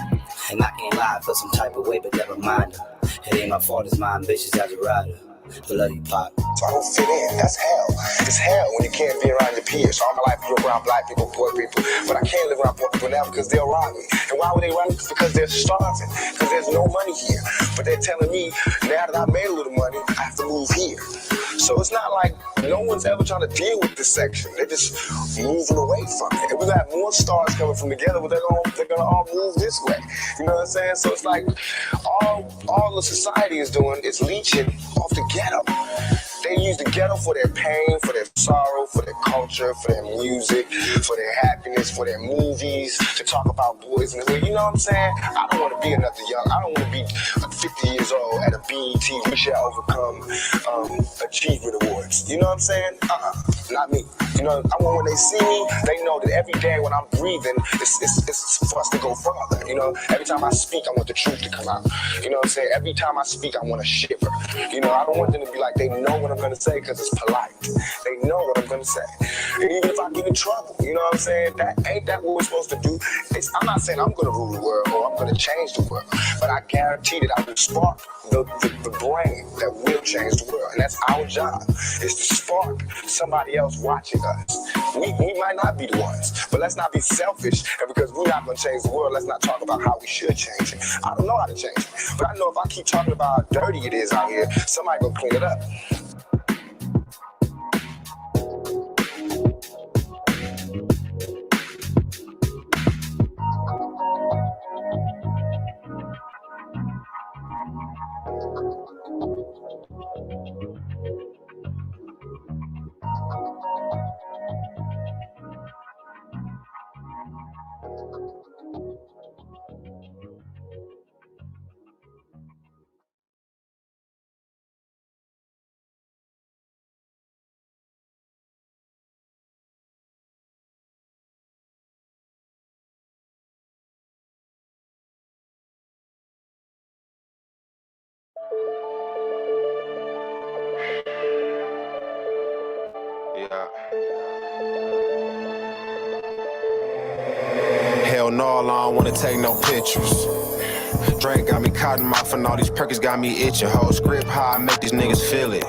Speaker 7: And I can't lie, I feel some type of way, but never mind her. It ain't my fault, it's my ambitions as a rider. I love you, Pop.
Speaker 5: So I don't fit in. That's hell. It's hell when you can't be around your peers. So all my life I grew around black people, poor people. But I can't live around poor people now because they'll rob me. And why would they rob me? Because they're starving. Because there's no money here. But they're telling me, now that I made a little money, I have to move here. So it's not like no one's ever trying to deal with this section. They're just moving away from it. And we got more stars coming from together, but they're gonna all move this way. You know what I'm saying? So it's like all the society is doing is leeching off the ghetto. They use the ghetto for their pain, for their sorrow, for their culture, for their music, for their happiness, for their movies, to talk about boys in the hood. You know what I'm saying? I don't want to be another young. I don't want to be 50 years old at a BET. We shall overcome achievement awards. You know what I'm saying? Not me. You know, I want when they see me, they know that every day when I'm breathing, it's for us to go further. You know, every time I speak, I want the truth to come out. You know what I'm saying? Every time I speak, I want to shiver. You know, I don't want them to be like they know what I'm going to say because it's polite. They know what I'm going to say. And even if I get in trouble, you know what I'm saying? Ain't that what we're supposed to do? I'm not saying I'm going to rule the world or I'm going to change the world, but I guarantee that I will spark the brain that will change the world. And that's our job, is to spark somebody else watching us. We might not be the ones, but let's not be selfish. And because we're not going to change the world, let's not talk about how we should change it. I don't know how to change it, but I know if I keep talking about how dirty it is out here, somebody going to clean it up.
Speaker 8: Yeah. Hell no, I don't wanna take no pictures. Drink got me cotton mouth and all these perkins got me itching. Whole script how I make these niggas feel it.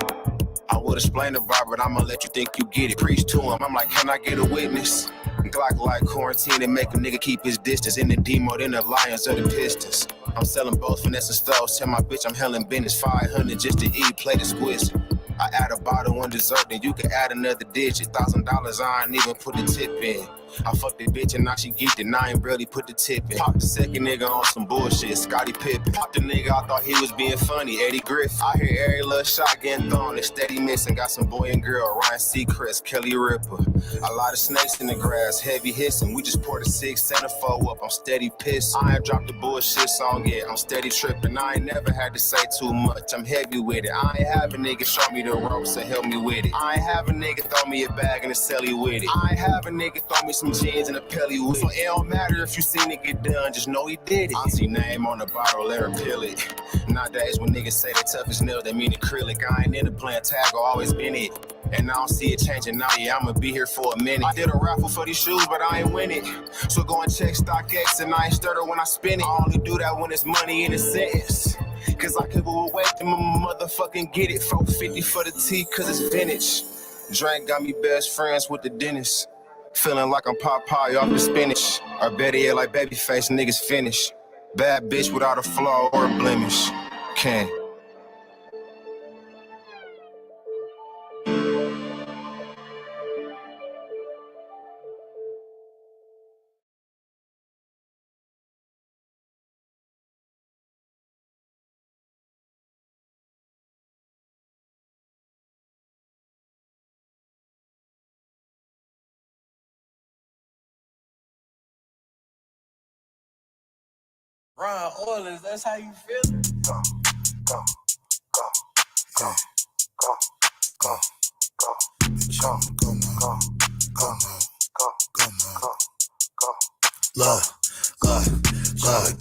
Speaker 8: I would explain the vibe, but I'ma let you think you get it. Preach to him, I'm like, can I get a witness? Glock like quarantine and make a nigga keep his distance. In the D mode, in the Lions or the Pistons. I'm selling both finesse and stoves. Tell my bitch I'm helling business. 500 just to eat, plate exquisite. I add a bottle on dessert, then you can add another digit. $1,000, I ain't even put the tip in. I fucked the bitch and now she geeked it, and I ain't barely put the tip in. Popped the second nigga on some bullshit, Scottie Pippen. Popped the nigga, I thought he was being funny, Eddie Griffin. I hear every little shot getting thrown, it's steady missing. Got some boy and girl, Ryan Seacrest, Kelly Ripper. A lot of snakes in the grass, heavy hissing. We just poured a 6 and a 4 up, I'm steady pissing. I ain't dropped the bullshit song yet, I'm steady tripping. I ain't never had to say too much, I'm heavy with it. I ain't have a nigga show me the ropes and help me with it. I ain't have a nigga throw me a bag and a celly with it. I ain't have a nigga throw me some jeans and a pelly with it. So it don't matter if you seen it get done, just know he did it. Auntie name on the bottle, let her peel it. Nowadays when niggas say they tough as nails, they mean acrylic. I ain't into playing tag, I always been it. And I don't see it changing now, yeah, I'ma be here for a minute. I did a raffle for these shoes, but I ain't win it. So go and check StockX and I ain't stutter when I spin it. I only do that when it's money in a sentence. Cause I could go away and my motherfucking get it. $450 for the tea, cause it's vintage. Drink got me best friends with the dentist. Feeling like I'm Popeye off the spinach. Or better yet, like Babyface, niggas finish. Bad bitch without a flaw or a blemish. Can't.
Speaker 9: Ron Orleans, that's how you feel?
Speaker 5: Go, go, go, go, go, go, go, go, go, go, go, go, go.
Speaker 10: Look,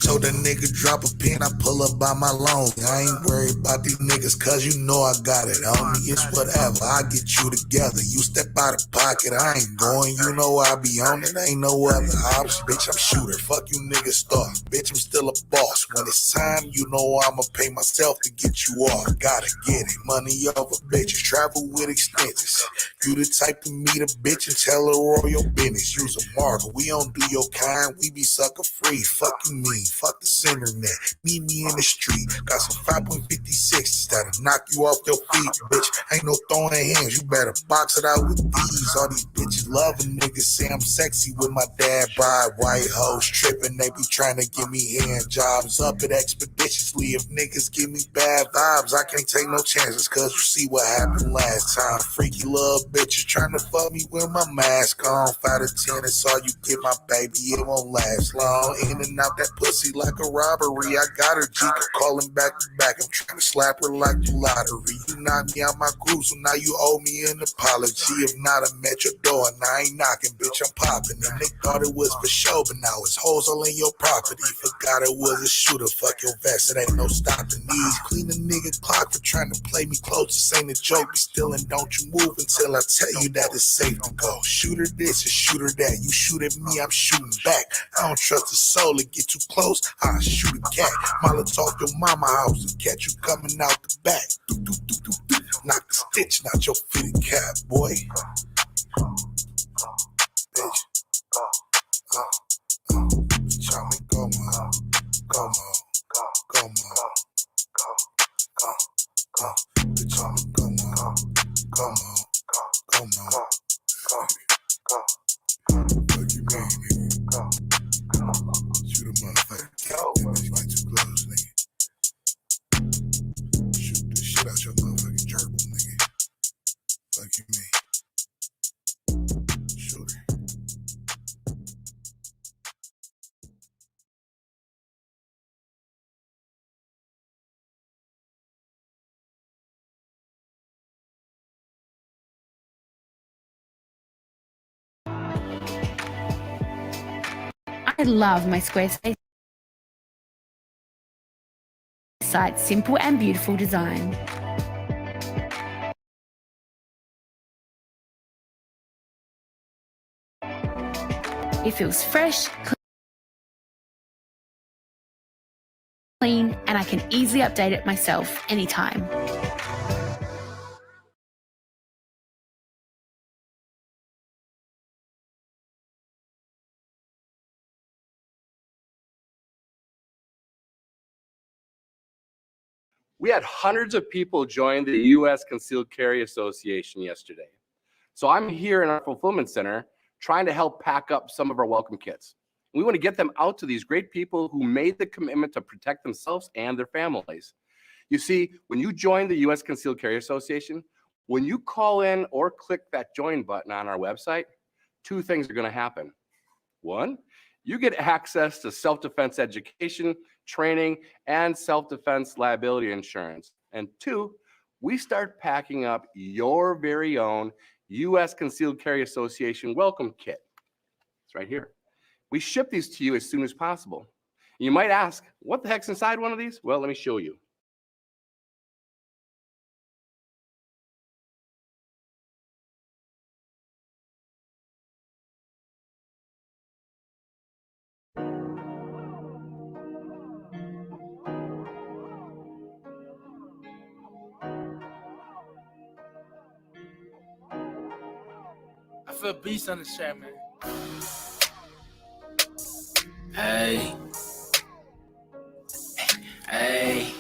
Speaker 10: told that nigga drop a pin, I pull up by my loan. I ain't worried about these niggas, cause you know I got it on me. It's whatever, I get you together. You step out of pocket, I ain't going, you know I be on it. Ain't no other option, bitch, I'm shooter. Fuck you niggas start, bitch, I'm still a boss. When it's time, you know I'ma pay myself to get you off. Gotta get it, money over bitches, travel with extensions. You the type to meet a bitch and tell her all your business. Use a marker, we don't do your kind, we be sucker free. Fuck you mean, fuck this internet, meet me in the street. Got some 5.56 that'll knock you off your feet, bitch. Ain't no throwing hands, you better box it out with these. All these bitches love a nigga, say I'm sexy with my dad by white hoes tripping. They be trying to give me hand jobs, up it expeditiously. If niggas give me bad vibes, I can't take no chances, cause you see what happened last time. Freaky little bitches trying to fuck me with my mask on. 5 to 10, it's all you get, my baby, it won't last long. In and out that pussy like a robbery. I got her G, calling back to back. I'm trying to slap her like the lottery. You knocked me out my groove, so now you owe me an apology. If not, I met your door and I ain't knocking, bitch, I'm popping. And they thought it was for show, but now it's hoes all in your property. Forgot it was a shooter, fuck your vest, it ain't no stopping these. Clean a nigga clock for trying to play me close. This ain't a joke, be still and don't you move until I tell you that it's safe to go. Shooter this and shooter that. You shoot at me, I'm shooting back. I don't trust a soul, it get too close, I'll shoot a cat. Molotov your mama house and catch you coming out the back. Knock the stitch, not your fitted cap, boy. Bitch, tell me go on, go on, go on, go. Bitch, tell me go on, go on, go on. Fuck you mean, nigga? Shoot a motherfucker. Nigga, like too close, nigga. Shoot the shit out your motherfucking gerbil, nigga. Fuck you mean? Shoot her.
Speaker 11: I love my Squarespace site's simple and beautiful design. It feels fresh, clean, and I can easily update it myself anytime.
Speaker 12: We had hundreds of people join the U.S. Concealed Carry Association yesterday. So I'm here in our fulfillment center trying to help pack up some of our welcome kits. We want to get them out to these great people who made the commitment to protect themselves and their families. You see, when you join the U.S. Concealed Carry Association, when you call in or click that join button on our website, 2 things are going to happen. 1, you get access to self-defense education, training, and self-defense liability insurance. And 2, we start packing up your very own U.S. Concealed Carry Association welcome kit. It's right here. We ship these to you as soon as possible. You might ask, what the heck's inside one of these? Well, let me show you.
Speaker 9: I feel beast on this chat, man. Hey. Hey.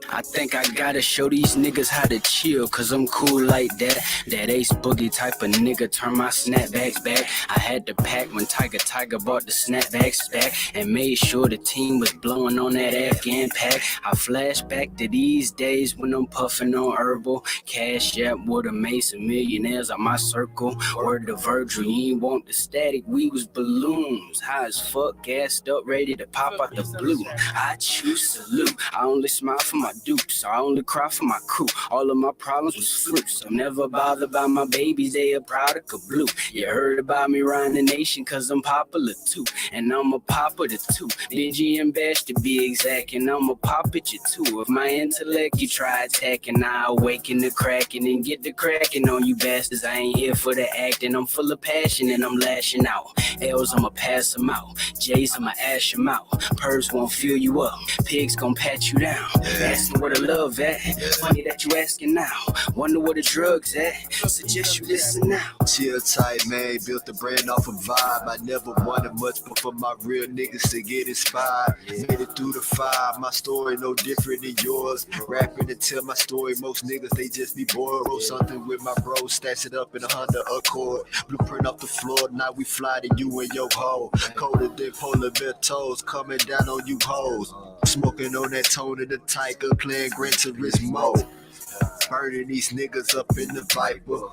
Speaker 9: I think I gotta show these niggas how to chill, cause I'm cool like that. That Ace Boogie type of nigga turn my snapbacks back. I had to pack when Tiger bought the snapbacks back and made sure the team was blowing on that Afghan pack. I flash back to these days when I'm puffing on herbal. Cash App would've made some millionaires out my circle. Word to Virgil, you ain't want the static, we was balloons. High as fuck, gassed up, ready to pop out the blue. I choose salute, I only smile for my dupes, I only cry for my crew. All of my problems was fruits. I'm never bothered by my babies, they a product of blue. You heard about me riding the nation, cause I'm popular too. And I'm a pop of the two. Dingy and bash to be exact, and I'm a pop at you too. Of my intellect, you try attacking, I awaken the cracking and get the cracking on you bastards. I ain't here for the acting, I'm full of passion and I'm lashing out. L's, I'ma pass them out. J's, I'ma ash them out. Pervs won't fill you up. Pigs gon' pat you down. Asking where the love at. Funny that you asking now. Wonder where the drugs at. Suggest you listen now.
Speaker 13: Chill tight, man. Built the brand off a vibe. I never wanted much, but for my real niggas to get inspired. Made it through the fire. My story no different than yours. Rapping to tell my story. Most niggas, they just be bored. Wrote something with my bros. Stash it up in a Honda Accord. Blueprint off the floor. Now we fly to you and your hoe. Colder than polar bear toes. Coming down on you hoes. Smoking on that tone of the Tiger. Playing Gran Turismo. Burning these niggas up in the Viper.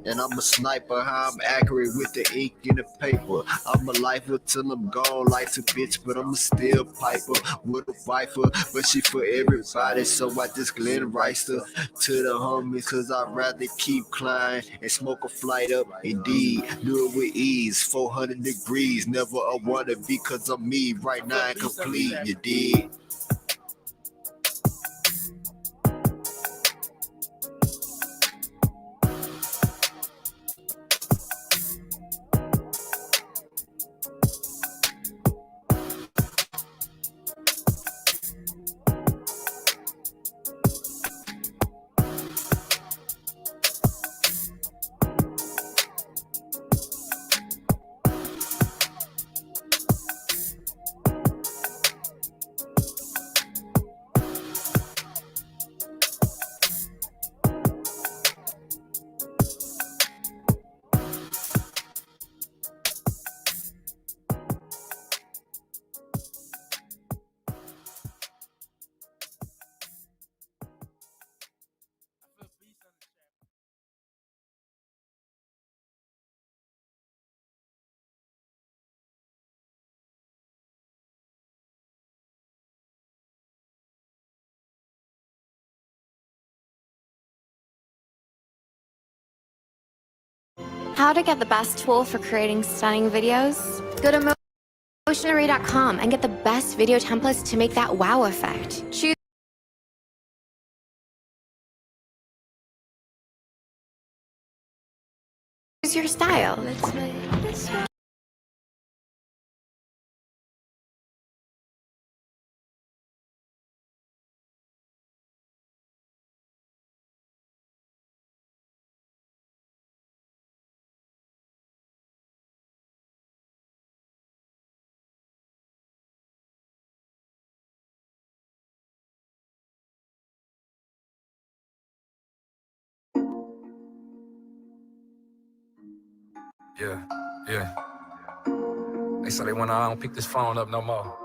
Speaker 13: And I'm a sniper, how I'm accurate with the ink in the paper. I'm a lifer till I'm gone, life's a bitch, but I'm a still piper with a wifer. But she for everybody, so I just Glenn Rice her to the homies, cause I'd rather keep climbing and smoke a flight up. Indeed, do it with ease, 400 degrees, never a wannabe, cause I'm me right now incomplete, you dig?
Speaker 14: How to get the best tool for creating stunning videos? Go to motionary.com and get the best video templates to make that wow effect. Choose your style. Let's make this one.
Speaker 15: Yeah. They say they wanna I don't pick this phone up no more.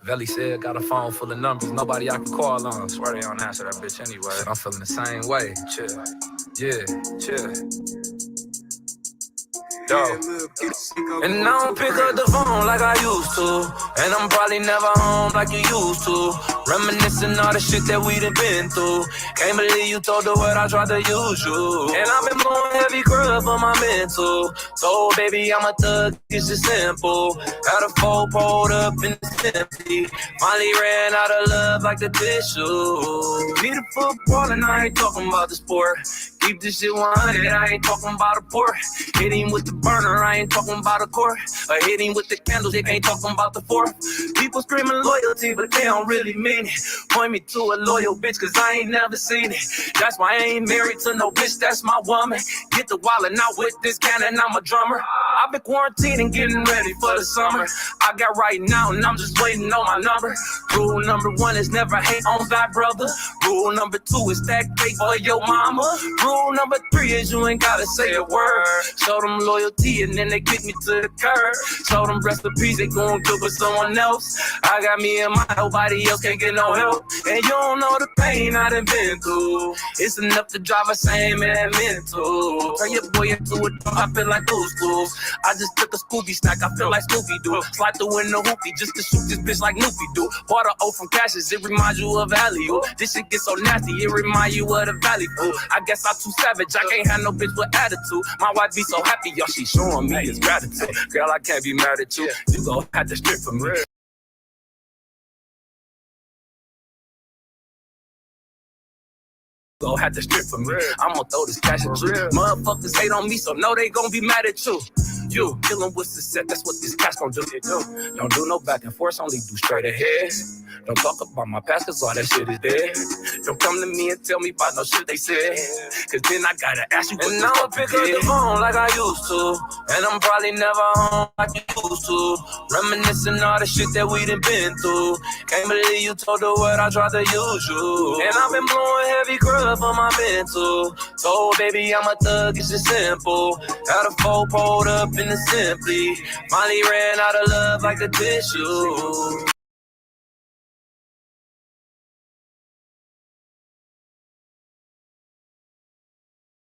Speaker 15: Veli said got a phone full of numbers, nobody I can call on. Swear they don't answer that bitch anyway. Shit, I'm feeling the same way. Chill. Yeah, chill. Yo. And I don't pick up the phone like I used to. And I'm probably never home like you used to. Reminiscing all the shit that we done been through. Can't believe you told the world I tried to use you. And I've been blowing heavy grub on my mental. So baby, I'm a thug, it's just simple. Had a four pulled up in the empty. Finally ran out of love like the tissue. Need a football and I ain't talking about the sport. Keep this shit 100, I ain't talking about a port. Hit him with the burner, I ain't talking about a cord. Or hit him with the candles, they ain't talking about the fourth. People screaming loyalty, but they don't really mean it. Point me to a loyal bitch, cause I ain't never seen it. That's why I ain't married to no bitch, that's my woman. Get the wallet out with this cannon, I'm a drummer. I've been quarantining, getting ready for the summer. I got right now, and I'm just waiting on my number. Rule number 1 is never hate on thy brother. Rule number 2 is stack cake for your mama. Rule number 3 is you ain't gotta say a word. Show them loyalty and then they kick me to the curb. Show them recipes, they gon' do with someone else. I got me and my nobody else can't get no help. And you don't know the pain I done been through. It's enough to drive a same and mental. Turn your boy into a drum, I feel like those schools. I just took a Scooby snack, I feel like Snoopy Doo. Slide through in the hoopy just to shoot this bitch like Noopy do. Bought a O from Cashes, it reminds you of Alley. This shit gets so nasty, it remind you of the Valley Fool. I guess I'm too savage, I can't have no bitch with attitude. My wife be so happy, y'all, she showing me his gratitude. Girl, I can't be mad at you, you gon' have to strip for me. Go have to strip for me. I'm gonna throw this cash at you. Motherfuckers hate on me, so know they gon' be mad at you. You killin' with success, that's what this cash gon' do. Don't do no back and forth, only do straight ahead. Don't talk about my past, cause all that shit is dead. Don't come to me and tell me about no shit they said, cause then I gotta ask you what and the fuck pick up the phone like I used to, and I'm probably never home like you used to. Reminiscing all the shit that we done been through. Can't believe you told the world I tried to use you. And I've been blowing heavy grub on my mental. Told baby I'm a thug, it's just simple. Got a 4 pulled up in the Simply. Finally ran out of love like a tissue.